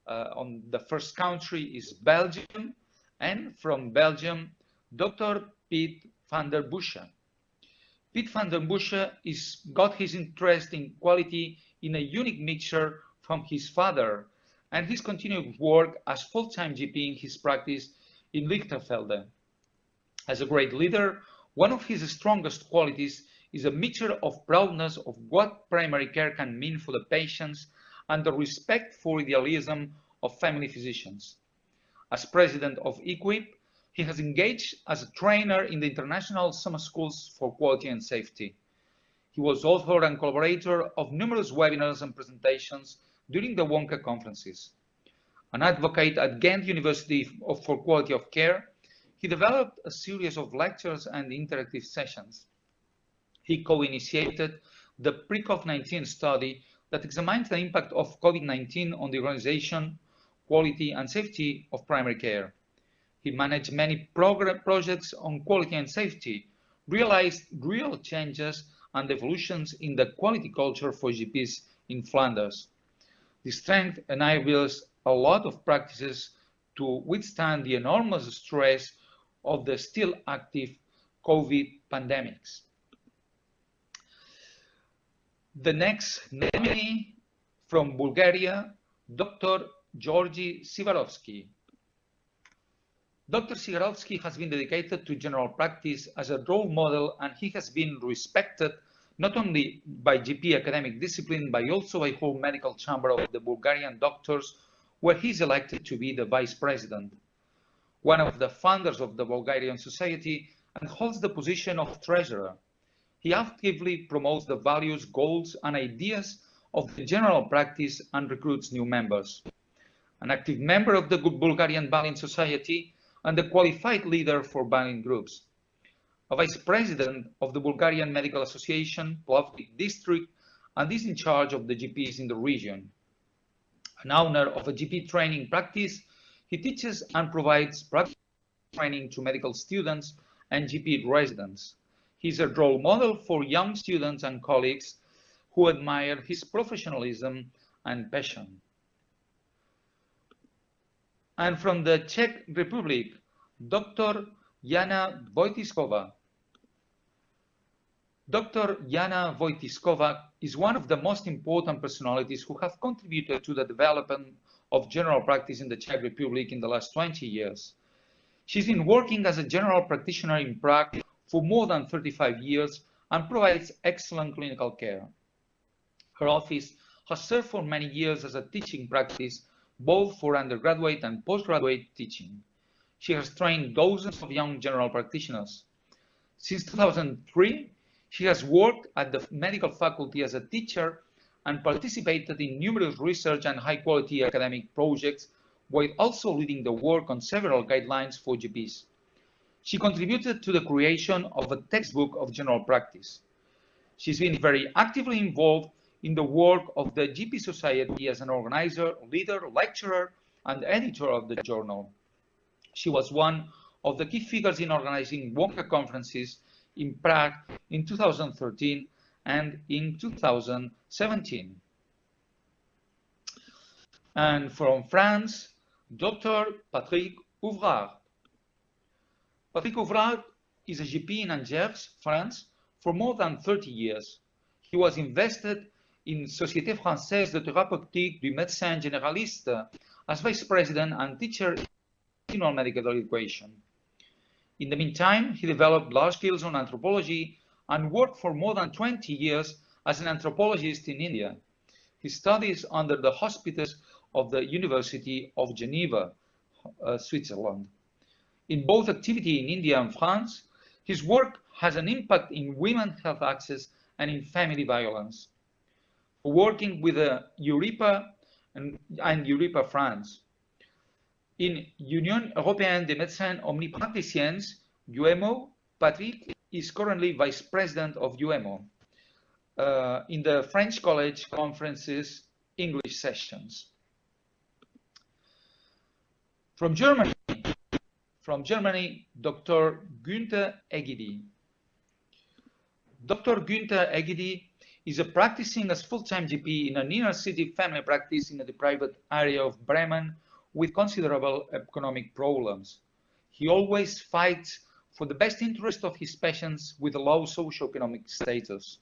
on the first country is Belgium, and from Belgium, Dr. Piet van der Busche. Piet van der Busche got his interest in quality in a unique mixture from his father and his continued work as full-time GP in his practice in Lichterfelde. As a great leader, one of his strongest qualities is a mixture of proudness of what primary care can mean for the patients and the respect for idealism of family physicians. As president of EQUIP, he has engaged as a trainer in the International Summer Schools for Quality and Safety. He was author and collaborator of numerous webinars and presentations during the WONCA conferences. An advocate at Ghent University for Quality of Care, he developed a series of lectures and interactive sessions. He co-initiated the pre-COVID-19 study that examines the impact of COVID-19 on the organization, quality and safety of primary care. He managed many projects on quality and safety, realized real changes and evolutions in the quality culture for GPs in Flanders. This strength enables a lot of practices to withstand the enormous stress of the still active COVID pandemics. The next nominee from Bulgaria, Dr. Georgi Sivarovsky. Dr. Sivarovsky has been dedicated to general practice as a role model, and he has been respected not only by GP academic discipline, but also by whole medical chamber of the Bulgarian doctors, where he is elected to be the vice president. One of the founders of the Bulgarian Society and holds the position of treasurer. He actively promotes the values, goals, and ideas of the general practice and recruits new members. An active member of the Bulgarian Balin Society and a qualified leader for Balin groups. A vice president of the Bulgarian Medical Association, Plovdiv district, and is in charge of the GPs in the region. An owner of a GP training practice, he teaches and provides practice training to medical students and GP residents. He is a role model for young students and colleagues who admire his professionalism and passion. And from the Czech Republic, Dr. Jana Wojtyskova. Dr. Jana Wojtyskova is one of the most important personalities who have contributed to the development of general practice in the Czech Republic in the last 20 years. She's been working as a general practitioner in Prague for more than 35 years and provides excellent clinical care. Her office has served for many years as a teaching practice, both for undergraduate and postgraduate teaching. She has trained dozens of young general practitioners. Since 2003, she has worked at the medical faculty as a teacher and participated in numerous research and high-quality academic projects, while also leading the work on several guidelines for GPs. She contributed to the creation of a textbook of general practice. She's been very actively involved in the work of the GP Society as an organizer, leader, lecturer, and editor of the journal. She was one of the key figures in organizing WONCA conferences in Prague in 2013 and in 2017. And from France, Dr. Patrick Ouvrard. Patrick Ouvrard is a GP in Angers, France, for more than 30 years. He was invested in Société Française de Thérapeutique du Médecin Généraliste as vice president and teacher in medical education. In the meantime, he developed large skills on anthropology and worked for more than 20 years as an anthropologist in India. He studies under the auspices of the University of Geneva, Switzerland. In both activity in India and France, his work has an impact in women's health access and in family violence. Working with Eurepa and Eurepa France. In Union Européenne des Médecins Omnipraticiens, UEMO, Patrick is currently vice president of UEMO in the French College Conferences English sessions. From Germany, Dr. Günther Egidi. Dr. Günther Egidi is a practicing as full-time GP in an inner-city family practice in the private area of Bremen with considerable economic problems. He always fights for the best interest of his patients with a low socioeconomic status.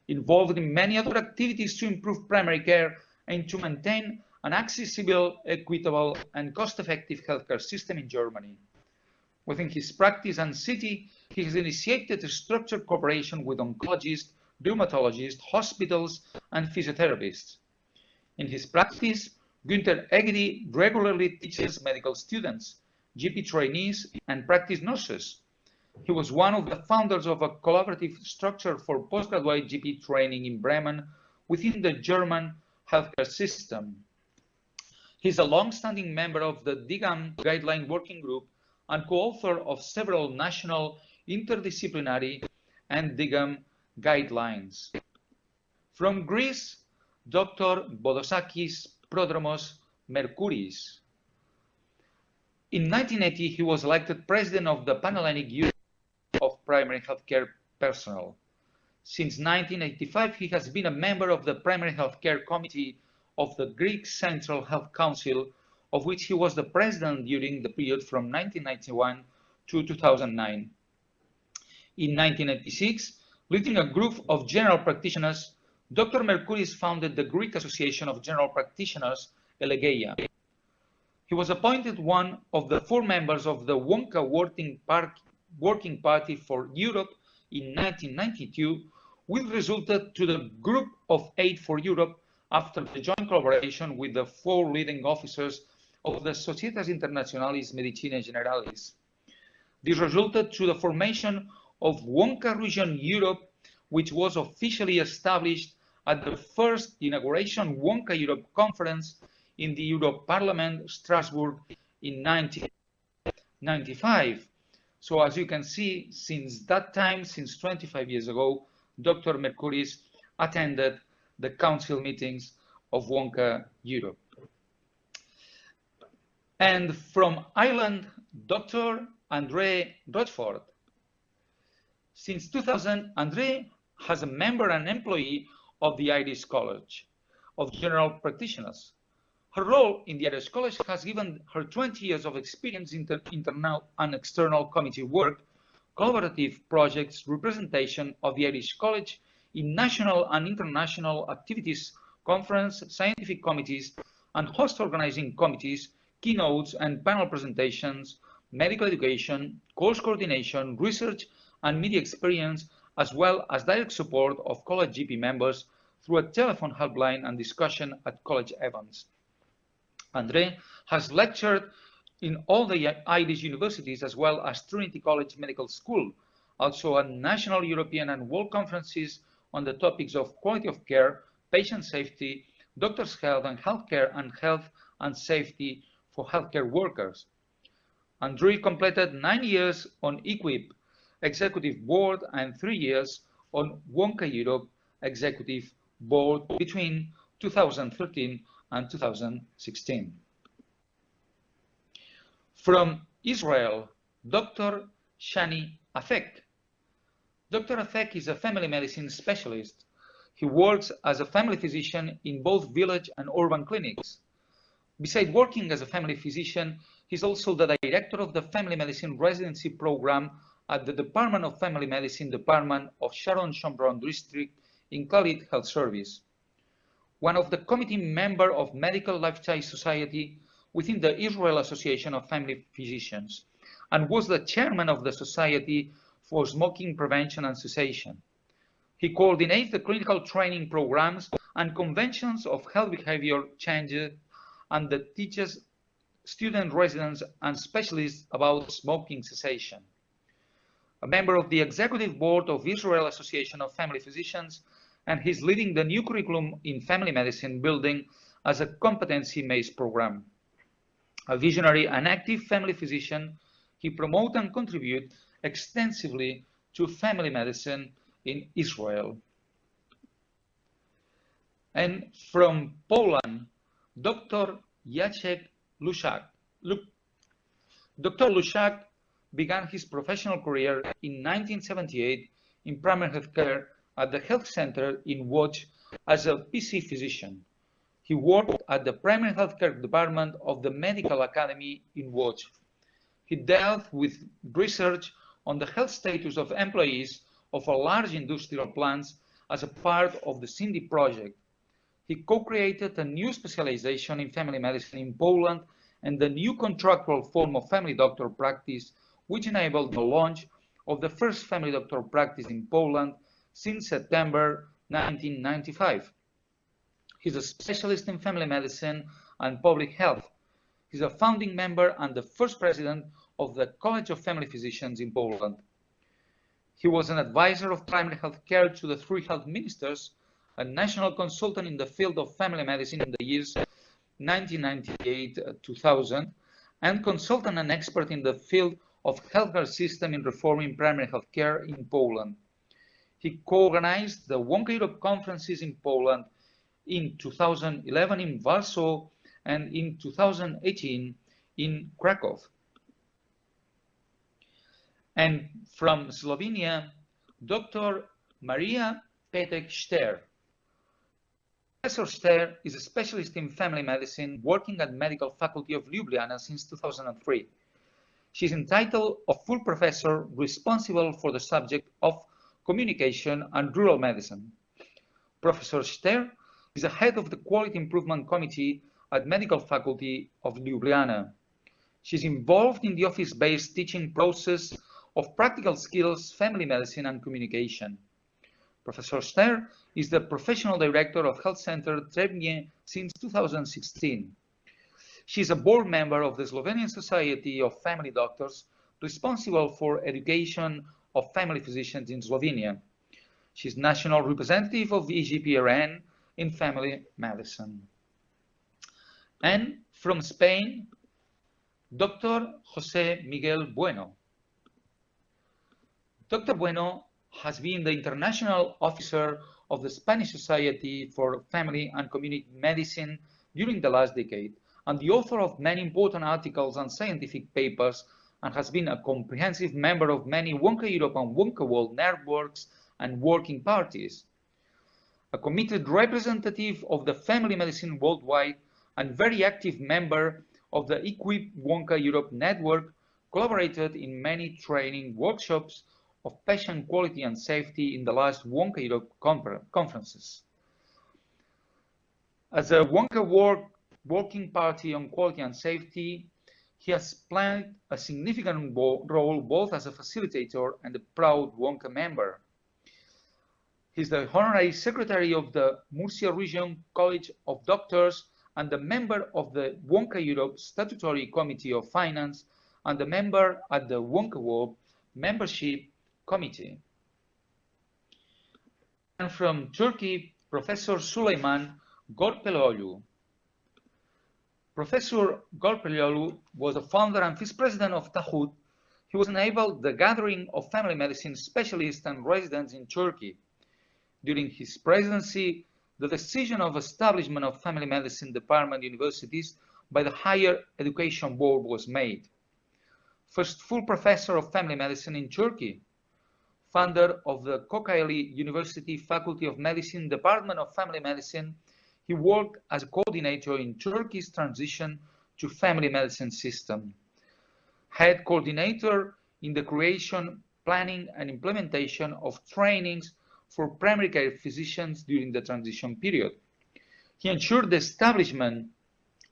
Involved in many other activities to improve primary care and to maintain an accessible, equitable, and cost-effective healthcare system in Germany. Within his practice and city, he has initiated a structured cooperation with oncologists, rheumatologists, hospitals, and physiotherapists. In his practice, Günther Egidi regularly teaches medical students, GP trainees, and practice nurses. He was one of the founders of a collaborative structure for postgraduate GP training in Bremen within the German healthcare system. He's a long-standing member of the DGAM Guideline Working Group and co-author of several national, interdisciplinary, and DGAM guidelines. From Greece, Dr. Bodosakis Prodromos Merkouris. In 1980, he was elected president of the Pan-Hellenic Union of Primary Healthcare Personnel. Since 1985, he has been a member of the Primary Healthcare Committee of the Greek Central Health Council, of which he was the president during the period from 1991 to 2009. In 1986, leading a group of general practitioners, Dr. Merkouris founded the Greek Association of General Practitioners, Elegeia. He was appointed one of the 4 members of the WONCA Working Party for Europe in 1992, which resulted to the Group of 8 for Europe after the joint collaboration with the 4 leading officers of the Societas Internationalis Medicinae Generalis. This resulted to the formation of WONCA Region Europe, which was officially established at the first inauguration WONCA Europe Conference in the Europe Parliament, Strasbourg, in 1995. So as you can see, since that time, since 25 years ago, Dr. Merkouris attended the council meetings of WONCA Europe. And from Ireland, Dr. André Rochford. Since 2000, André has a member and employee of the Irish College of General Practitioners. Her role in the Irish College has given her 20 years of experience in internal and external committee work, collaborative projects, representation of the Irish College in national and international activities, conference, scientific committees, and host organizing committees, keynotes and panel presentations, medical education, course coordination, research, and media experience, as well as direct support of college GP members through a telephone helpline and discussion at college events. André has lectured in all the Irish universities as well as Trinity College Medical School, also at national, European and world conferences on the topics of quality of care, patient safety, doctors' health and health and safety for healthcare workers. André completed 9 years on EQUIP Executive Board and 3 years on WONCA Europe Executive Board between 2013 and 2016. From Israel, Dr. Shani Afek. Dr. Afek is a family medicine specialist. He works as a family physician in both village and urban clinics. Besides working as a family physician, he's also the director of the Family Medicine Residency Program at the Department of Family Medicine Department of Sharon Shomron District in Clalit Health Service. One of the committee member of Medical Lifestyle Society within the Israel Association of Family Physicians, and was the chairman of the Society for Smoking Prevention and Cessation. He coordinates the clinical training programs and conventions of health behavior changes and that teaches student residents and specialists about smoking cessation. A member of the executive board of Israel Association of Family Physicians, and he's leading the new curriculum in family medicine building as a competency-based program. A visionary and active family physician, he promotes and contributes extensively to family medicine in Israel. And from Poland, Dr. Jacek Luszak. Dr. Luszak began his professional career in 1978 in primary health care at the health center in Łódź as a PC physician. He worked at the primary healthcare department of the Medical Academy in Łódź. He dealt with research on the health status of employees of a large industrial plants as a part of the Cindy project. He co-created a new specialization in family medicine in Poland and the new contractual form of family doctor practice, which enabled the launch of the first family doctor practice in Poland since September 1995. He's a specialist in family medicine and public health. He's a founding member and the first president of the College of Family Physicians in Poland. He was an advisor of primary health care to the three health ministers, a national consultant in the field of family medicine in the years 1998-2000, and consultant and expert in the field of healthcare system in reforming primary health care in Poland. He co-organized the WONCA Europe conferences in Poland in 2011 in Warsaw and in 2018 in Krakow. And from Slovenia, Dr. Maria Petek-Ster. Professor Ster is a specialist in family medicine working at Medical Faculty of Ljubljana since 2003. She's entitled a full professor responsible for the subject of communication and rural medicine. Professor Ster is the head of the Quality Improvement Committee at Medical Faculty of Ljubljana. She's involved in the office-based teaching process of practical skills, family medicine, and communication. Professor Ster is the professional director of Health Center Trebnje since 2016. She is a board member of the Slovenian Society of Family Doctors, responsible for education of family physicians in Slovenia. She is national representative of the EGPRN in family medicine. And from Spain, Dr. José Miguel Bueno. Dr. Bueno has been the international officer of the Spanish Society for Family and Community Medicine during the last decade, and the author of many important articles and scientific papers, and has been a comprehensive member of many WONCA Europe and WONCA World networks and working parties. A committed representative of the family medicine worldwide and very active member of the EQUIP WONCA Europe network, collaborated in many training workshops of patient quality and safety in the last WONCA Europe conferences. As a WONCA working party on quality and safety, he has played a significant role both as a facilitator and a proud WONCA member. He's the Honorary Secretary of the Murcia Region College of Doctors and a member of the WONCA Europe Statutory Committee of Finance and a member at the WONCA World Membership Committee. And from Turkey, Professor Süleyman Gorpeloğlu. Professor Gorpeloğlu was a founder and vice-president of TAHUT. He was enabled the gathering of family medicine specialists and residents in Turkey. During his presidency, the decision of establishment of family medicine department universities by the Higher Education Board was made. First full professor of family medicine in Turkey, founder of the Kocaeli University Faculty of Medicine Department of Family Medicine, he worked as a coordinator in Turkey's transition to family medicine system. Head coordinator in the creation, planning and implementation of trainings for primary care physicians during the transition period. He ensured the establishment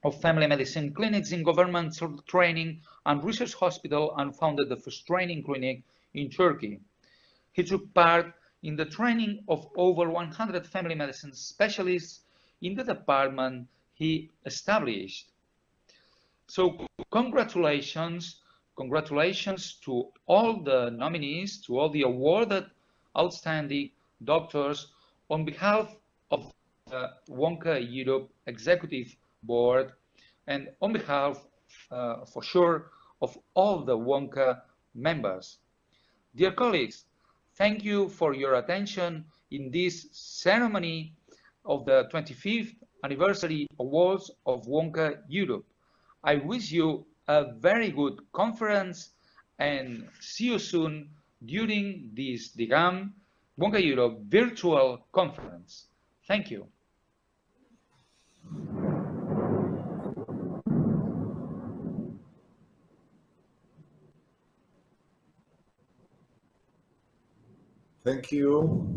of family medicine clinics in government training and research hospital and founded the first training clinic in Turkey. He took part in the training of over 100 family medicine specialists in the department he established. So congratulations to all the nominees, to all the awarded outstanding doctors on behalf of the WONCA Europe Executive Board and on behalf, for sure, of all the WONCA members. Dear colleagues, thank you for your attention in this ceremony of the 25th anniversary awards of WONCA Europe. I wish you a very good conference and see you soon during this DIGAM WONCA Europe virtual conference. Thank you. Thank you.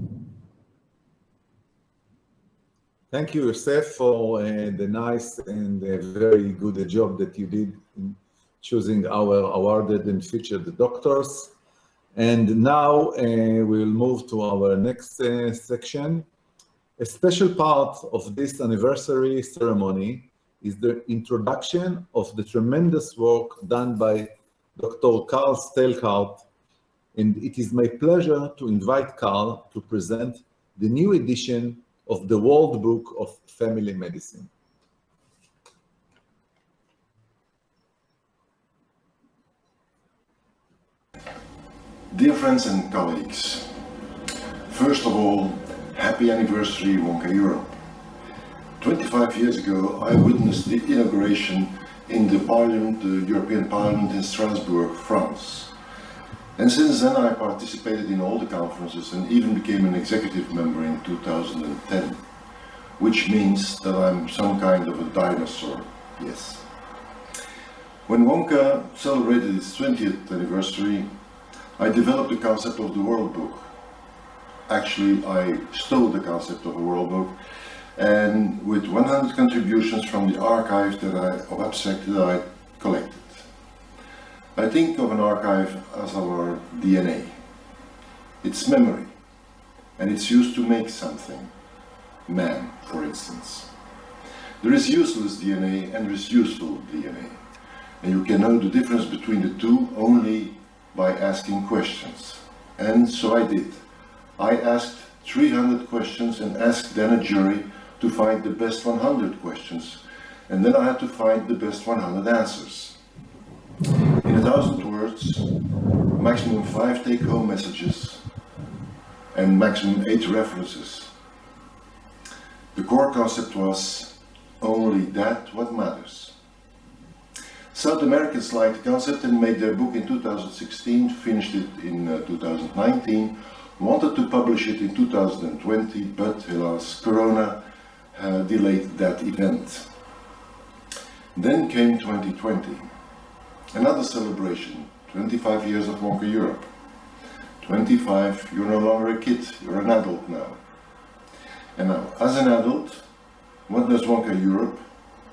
Thank you, Josep, for the nice and very good job that you did in choosing our awarded and featured doctors. And now we'll move to our next section. A special part of this anniversary ceremony is the introduction of the tremendous work done by Dr. Karl Steylaerts, and it is my pleasure to invite Karl to present the new edition of the World Book of Family Medicine. Dear friends and colleagues, first of all, happy anniversary WONCA Europe. 25 years ago, I witnessed the inauguration in the Parliament, the European Parliament in Strasbourg, France. And since then I participated in all the conferences and even became an executive member in 2010, which means that I'm some kind of a dinosaur, yes. When WONCA celebrated its 20th anniversary, I developed the concept of the World Book. Actually, I stole the concept of a World Book, and with 100 contributions from the archive of abstract that I collected. I think of an archive as our DNA. It's memory, and it's used to make something. Man, for instance. There is useless DNA and there is useful DNA. And you can know the difference between the two only by asking questions. And so I did. I asked 300 questions and asked then a jury to find the best 100 questions. And then I had to find the best 100 answers. In 1,000 words, maximum 5 take-home messages and maximum 8 references. The core concept was only that what matters. South Americans liked the concept and made their book in 2016, finished it in 2019, wanted to publish it in 2020, but alas, Corona delayed that event. Then came 2020. Another celebration, 25 years of WONCA Europe. 25, you're no longer a kid, you're an adult now. And now, as an adult, what does WONCA Europe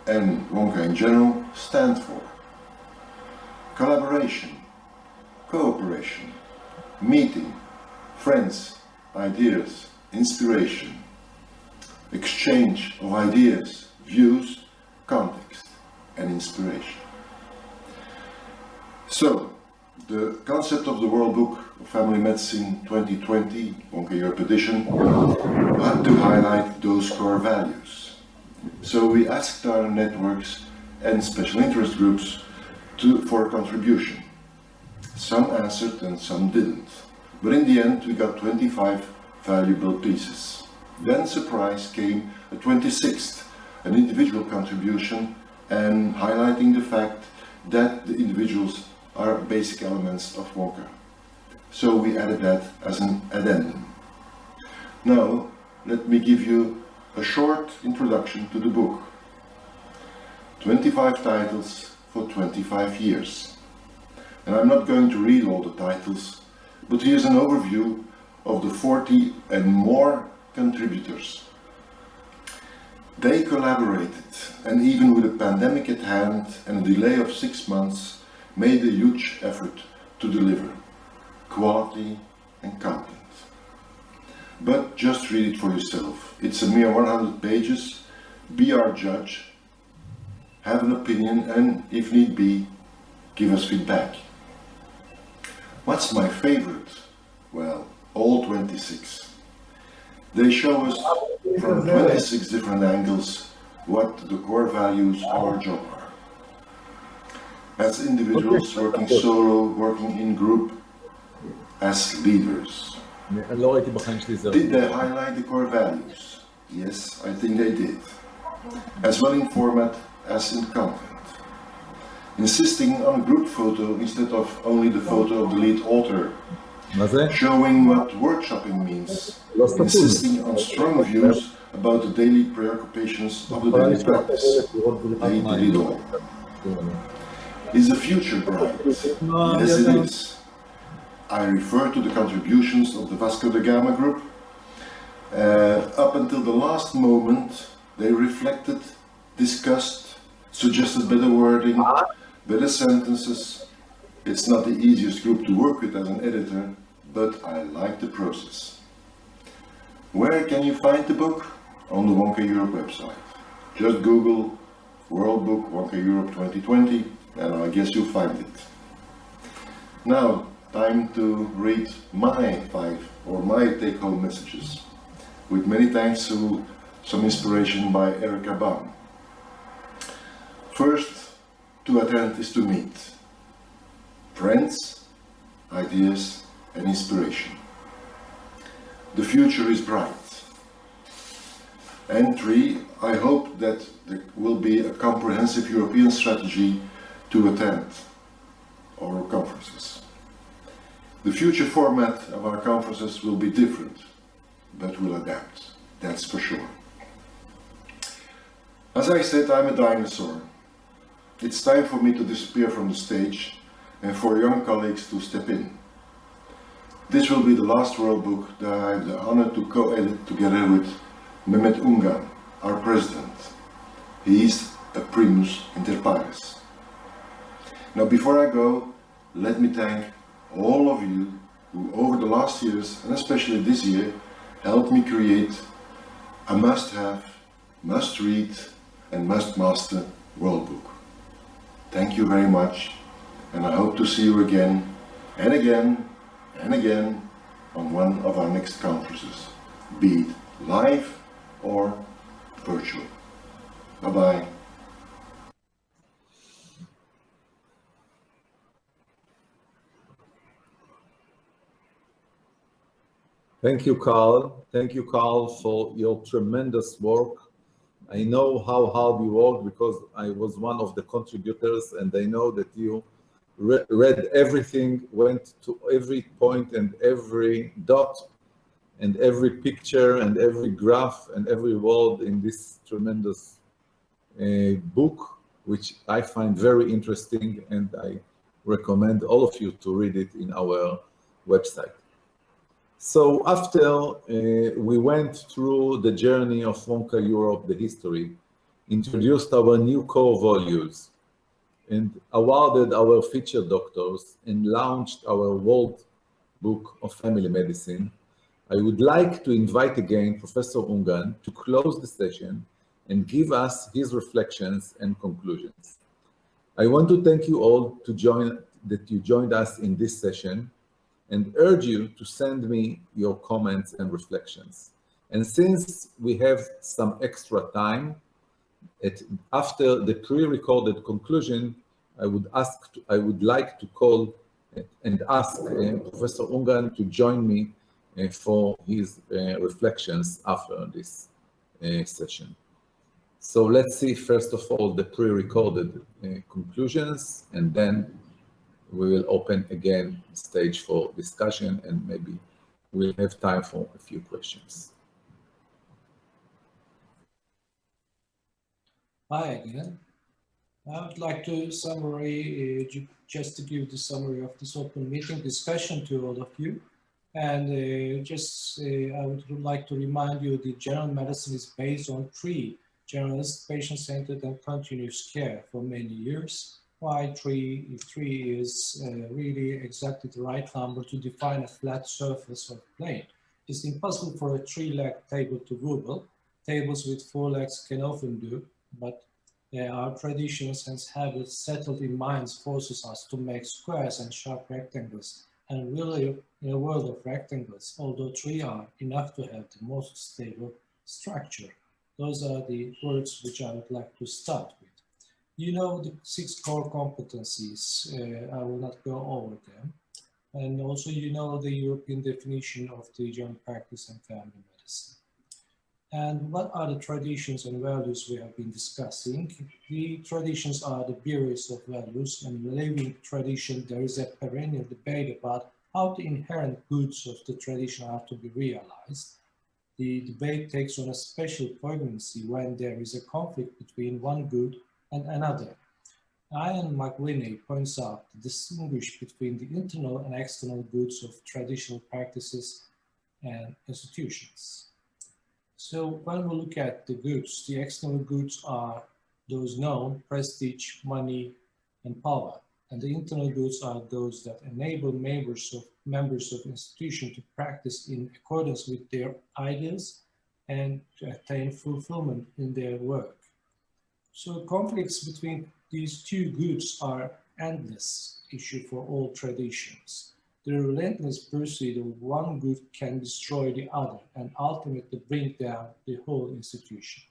and WONCA in general stand for? Collaboration, cooperation, meeting, friends, ideas, inspiration, exchange of ideas, views, context, and inspiration. So, the concept of the World Book of Family Medicine 2020, WONCA Europe edition, had to highlight those core values. So we asked our networks and special interest groups for a contribution. Some answered and some didn't. But in the end, we got 25 valuable pieces. Then surprise came a 26th, an individual contribution, and highlighting the fact that the individuals are basic elements of WONCA. So we added that as an addendum. Now, let me give you a short introduction to the book. 25 titles for 25 years. And I'm not going to read all the titles, but here's an overview of the 40 and more contributors. They collaborated, and even with a pandemic at hand and a delay of 6 months, made a huge effort to deliver quality and content. But just read it for yourself. It's a mere 100 pages. Be our judge, have an opinion, and if need be, give us feedback. What's my favorite? Well, all 26. They show us from 26 different angles what the core values of our job are. As individuals, working solo, working in group, as leaders. Did they highlight the core values? Yes, I think they did. As well in format as in content. Insisting on a group photo instead of only the photo of the lead author. Showing what workshopping means. Insisting on strong views about the daily preoccupations of the daily practice. They did it all. Is the future bright? Yes, it is. I refer to the contributions of the Vasco da Gama group. Up until the last moment, they reflected, discussed, suggested better wording, better sentences. It's not the easiest group to work with as an editor, but I like the process. Where can you find the book? On the WONCA Europe website. Just Google World Book WONCA Europe 2020, and I guess you'll find it. Now, time to read my take-home messages, with many thanks to some inspiration by Erica Baum. First, to attend is to meet. Friends, ideas, and inspiration. The future is bright. And 3, I hope that there will be a comprehensive European strategy to attend our conferences. The future format of our conferences will be different, but will adapt, that's for sure. As I said, I'm a dinosaur. It's time for me to disappear from the stage and for young colleagues to step in. This will be the last World Book that I have the honor to co-edit together with Mehmet Ungan, our president. He is a primus inter pares. Now, before I go, let me thank all of you who over the last years, and especially this year, helped me create a must-have, must-read, and must-master World Book. Thank you very much, and I hope to see you again, and again, and again, on one of our next conferences, be it live or virtual. Bye-bye. Thank you, Carl. Thank you, Carl, for your tremendous work. I know how hard you work because I was one of the contributors, and I know that you read everything, went to every point and every dot and every picture and every graph and every word in this tremendous book, which I find very interesting, and I recommend all of you to read it in our website. So after we went through the journey of WONCA Europe, the history, introduced our new core values, and awarded our featured doctors, and launched our World Book of Family Medicine, I would like to invite again Professor Ungan to close the session and give us his reflections and conclusions. I want to thank you all that you joined us in this session and urge you to send me your comments and reflections. And since we have some extra time, after the pre-recorded conclusion, I would like to call and ask Professor Ungan to join me for his reflections after this session. So let's see, first of all, the pre-recorded conclusions, and then we will open again the stage for discussion, and maybe we'll have time for a few questions. Hi again. I would like to just to give the summary of this open meeting discussion to all of you. And I would like to remind you that general medicine is based on three: generalist, patient-centered, and continuous care for many years. Why three? If three is really exactly the right number to define a flat surface or plane. It's impossible for a three-legged table to wobble. Tables with four legs can often do, but our traditions and habits settled in minds forces us to make squares and sharp rectangles. And really, in a world of rectangles, although three are enough to have the most stable structure. Those are the words which I would like to start with. You know the 6 core competencies. I will not go over them. And also, you know the European definition of the general practice and family medicine. And what are the traditions and values we have been discussing? The traditions are the bearers of values, and in living tradition, there is a perennial debate about how the inherent goods of the tradition are to be realized. The debate takes on a special poignancy when there is a conflict between one good and another. Ian McWhinney points out to distinguish between the internal and external goods of traditional practices and institutions. So when we look at the goods, the external goods are those known: prestige, money, and power. And the internal goods are those that enable members of institution to practice in accordance with their ideals and to attain fulfillment in their work. So conflicts between these two goods are endless issue for all traditions. The relentless pursuit of one good can destroy the other and ultimately bring down the whole institution.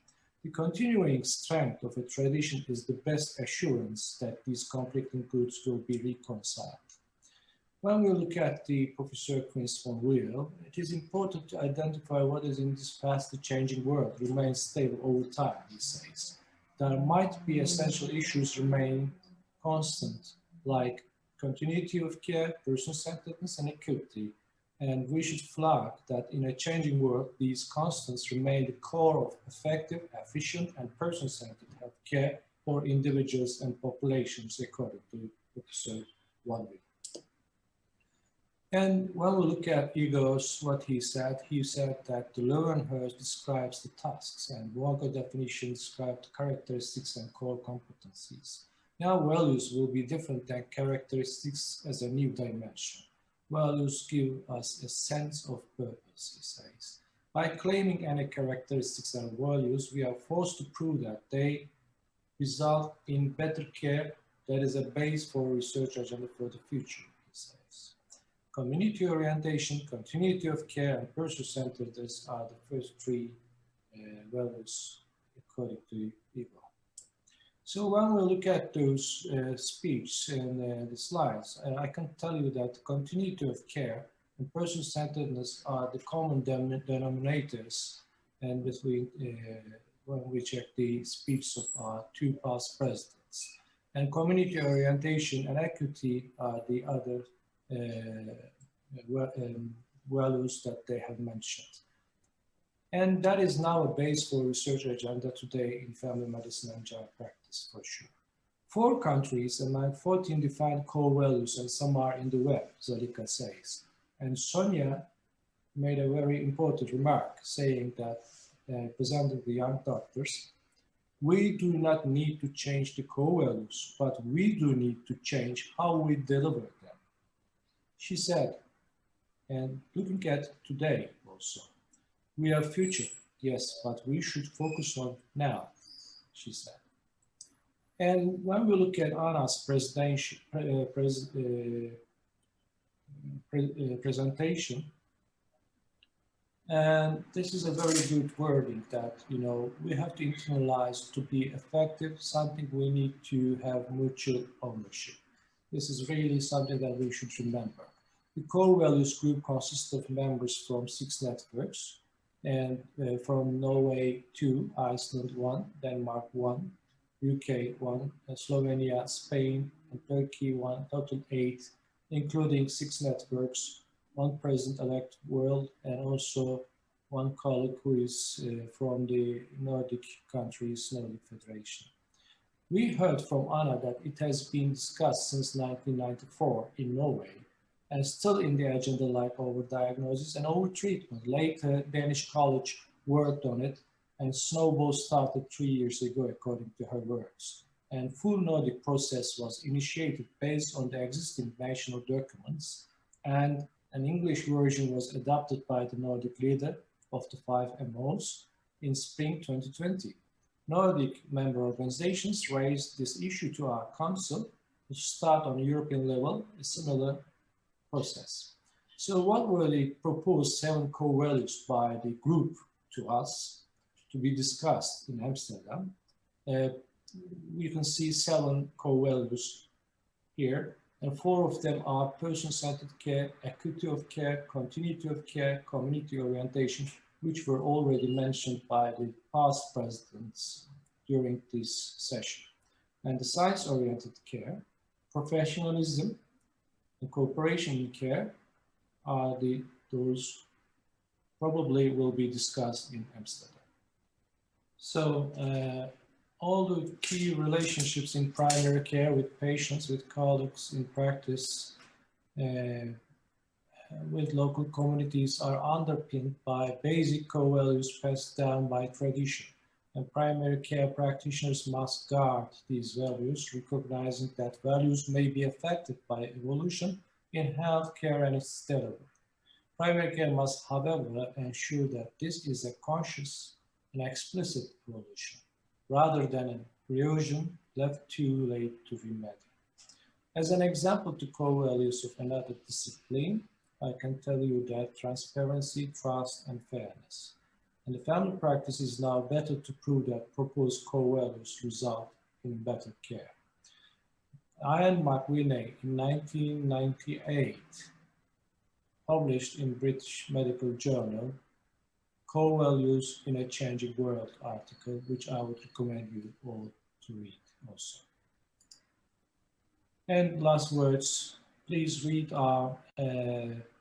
The continuing strength of a tradition is the best assurance that these conflicting goods will be reconciled. When we look at the Professor Quince von Weel, it is important to identify what is in this fastly changing world remains stable over time, he says. There might be essential issues remain constant, like continuity of care, person-centeredness, and equity. And we should flag that in a changing world, these constants remain the core of effective, efficient, and person-centered healthcare for individuals and populations, according to Professor von Weel. And when we look at Igor's, what he said that the Leeuwenhoek describes the tasks, and WONCA definition describes the characteristics and core competencies. Now values will be different than characteristics as a new dimension. Values give us a sense of purpose, he says. By claiming any characteristics and values, we are forced to prove that they result in better care that is a base for research agenda for the future, he says. Community orientation, continuity of care, and person-centeredness are the first three values according to Igor. So when we look at those speeches and the slides, I can tell you that continuity of care and person-centeredness are the common denominators, and between when we check the speeches of our 2 past presidents. And community orientation and equity are the other values that they have mentioned. And that is now a base for research agenda today in family medicine and general practice, for sure. 4 countries among 14 defined core values, and some are in the web, Zalika says. And Sonia made a very important remark, saying that, presenting the young doctors, we do not need to change the core values, but we do need to change how we deliver them. She said, and looking at today, also. We have future, yes, but we should focus on now, she said. And when we look at Anna's presentation, and this is a very good wording that, you know, we have to internalize to be effective, something we need to have mutual ownership. This is really something that we should remember. The core values group consists of members from 6 networks, and from Norway 2, Iceland 1, Denmark 1, UK 1, Slovenia, Spain, and Turkey 1, total 8, including 6 networks, 1 president-elect Weel, and also 1 colleague who is from the Nordic countries, Nordic Federation. We heard from Anna that it has been discussed since 1994 in Norway, and still in the agenda like overdiagnosis and overtreatment. Later, Danish College worked on it, and Snowball started 3 years ago, according to her words. And full Nordic process was initiated based on the existing national documents, and an English version was adopted by the Nordic leader of the 5 MOs in spring 2020. Nordic member organizations raised this issue to our council to start on a European level a similar process. So what were the proposed 7 core values by the group to us to be discussed in Amsterdam? You can see 7 core values here, and 4 of them are person-centered care, equity of care, continuity of care, community orientation, which were already mentioned by the past presidents during this session. And the science-oriented care, professionalism, and cooperation in care are those probably will be discussed in Amsterdam. So all the key relationships in primary care with patients, with colleagues in practice, with local communities are underpinned by basic core values passed down by tradition. And primary care practitioners must guard these values, recognizing that values may be affected by evolution in healthcare and its delivery. Primary care must, however, ensure that this is a conscious and explicit evolution, rather than an erosion left too late to remedy. As an example to core values of another discipline, I can tell you that transparency, trust, and fairness. And the family practice is now better to prove that proposed core values result in better care. Ian McWhinney in 1998 published in British Medical Journal Core Values in a Changing World article, which I would recommend you all to read also. And last words, please read our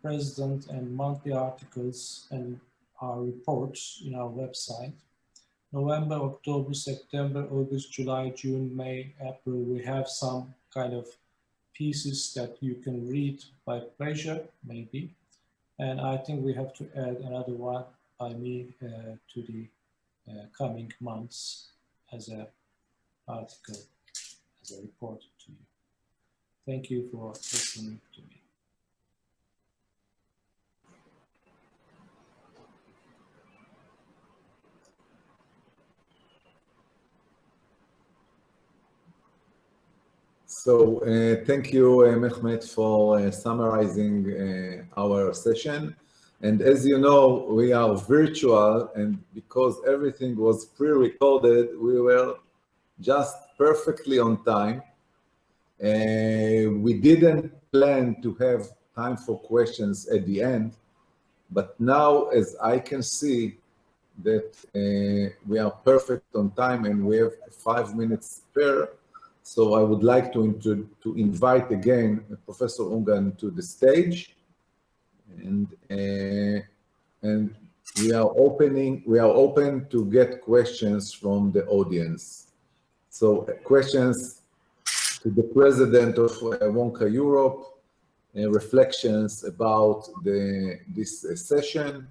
president and monthly articles and our reports in our website. November, October, September, August, July, June, May, April, we have some kind of pieces that you can read by pleasure, maybe. And I think we have to add another one by me to the coming months as an article, as a report to you. Thank you for listening to me. So thank you, Mehmet, for summarizing our session. And as you know, we are virtual, and because everything was pre-recorded, we were just perfectly on time. We didn't plan to have time for questions at the end, but now, as I can see, that we are perfect on time and we have 5 minutes spare. So I would like to invite again Professor Ungan to the stage, and we are open to get questions from the audience. So questions to the president of WONCA Europe, reflections about this session,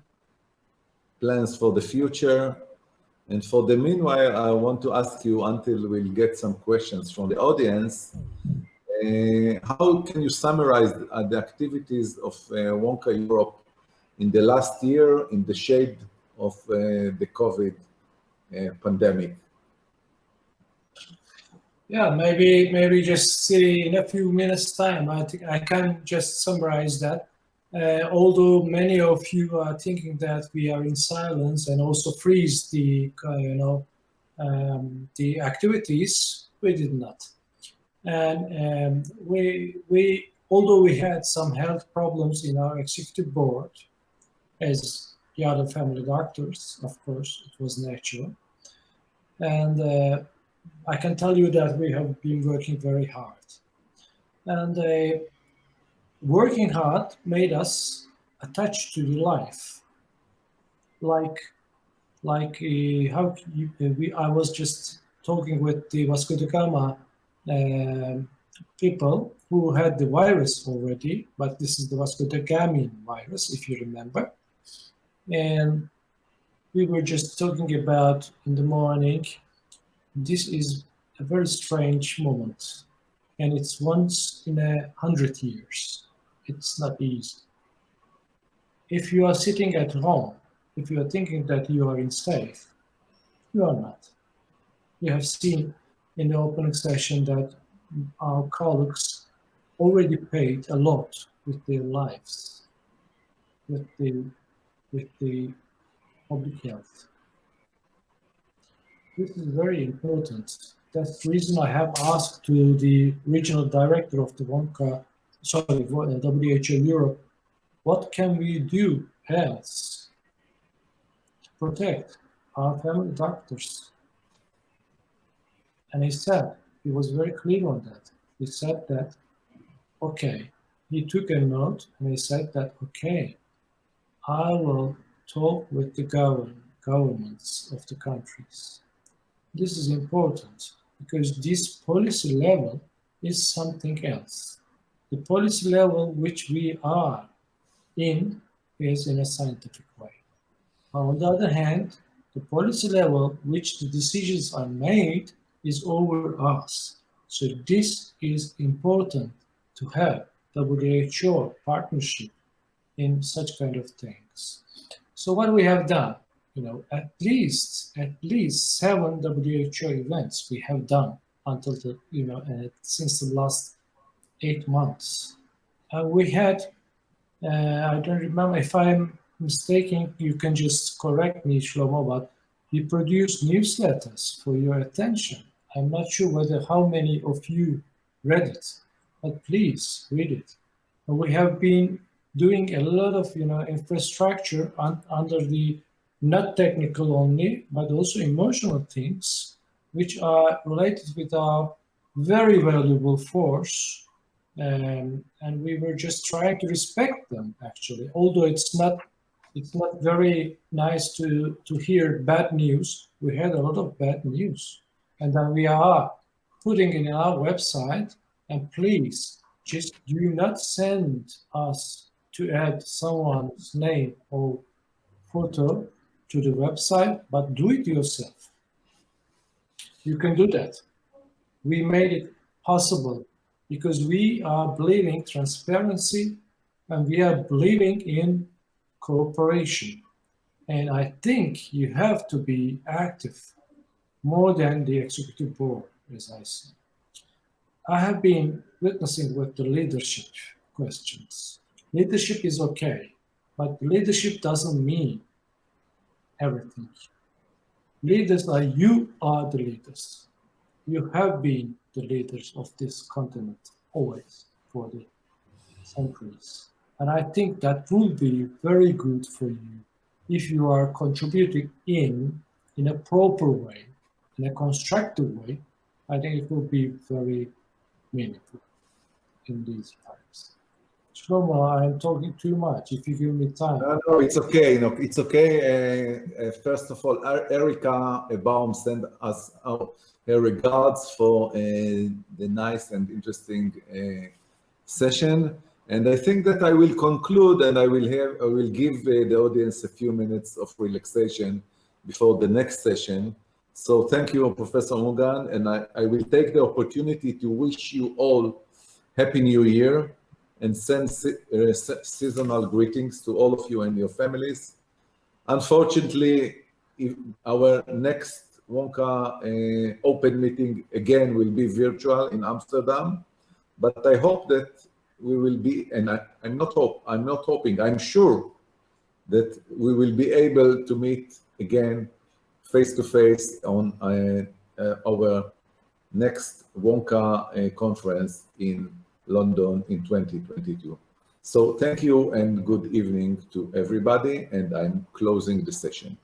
plans for the future. And for the meanwhile, I want to ask you, until we'll get some questions from the audience, how can you summarize the activities of WONCA Europe in the last year in the shade of the COVID pandemic? Yeah, maybe just in a few minutes' time, I think I can just summarize that. Although many of you are thinking that we are in silence and also freeze the the activities, we did not. And although we had some health problems in our executive board, as the other family doctors, of course, it was natural. And I can tell you that we have been working very hard. And working hard made us attached to the life. I was just talking with the Vasco da Gama people who had the virus already, but this is the Vasco da Gama virus, if you remember. And we were just talking about in the morning, this is a very strange moment, and it's once in 100 years. It's not easy. If you are sitting at home, if you are thinking that you are in safe, you are not. You have seen in the opening session that our colleagues already paid a lot with their lives, with the public health. This is very important. That's the reason I have asked to the regional director of the WONCA, WHO Europe, what can we do else to protect our family doctors? And he said, he was very clear on that. He said that, okay, he took a note and he said that, okay, I will talk with the governments of the countries. This is important because this policy level is something else. The policy level which we are in is in a scientific way. On the other hand, the policy level which the decisions are made is over us. So this is important to have WHO partnership in such kind of things. So what we have done, at least 7 WHO events we have done until since the last 8 months. And we had, I don't remember if I'm mistaken, you can just correct me, Shlomo, but we produced newsletters for your attention. I'm not sure how many of you read it, but please read it. And we have been doing a lot of infrastructure under the not technical only, but also emotional things, which are related with our very valuable force. And we were just trying to respect them, actually. Although it's not very nice to hear bad news. We had a lot of bad news. And then we are putting it in our website. And please, just do not send us to add someone's name or photo to the website, but do it yourself. You can do that. We made it possible because we are believing transparency and we are believing in cooperation. And I think you have to be active more than the executive board, as I say. I have been witnessing with the leadership questions. Leadership is okay, but leadership doesn't mean everything. Leaders you are the leaders. You have been the leaders of this continent always for the centuries. And I think that will be very good for you if you are contributing in a proper way, in a constructive way. I think it will be very meaningful in these times. Shlomo, I'm talking too much. If you give me time. No, it's okay. It's okay. First of all, Erika Baum sent us her regards for the nice and interesting session. And I think that I will conclude, and I will give the audience a few minutes of relaxation before the next session. So thank you, Professor Ungan, and I will take the opportunity to wish you all Happy New Year. and send seasonal greetings to all of you and your families. Unfortunately, our next WONCA open meeting again will be virtual in Amsterdam, but I hope that we will be, and I'm not hoping, I'm sure that we will be able to meet again face-to-face on our next WONCA conference in London in 2022. So thank you and good evening to everybody, and I'm closing the session.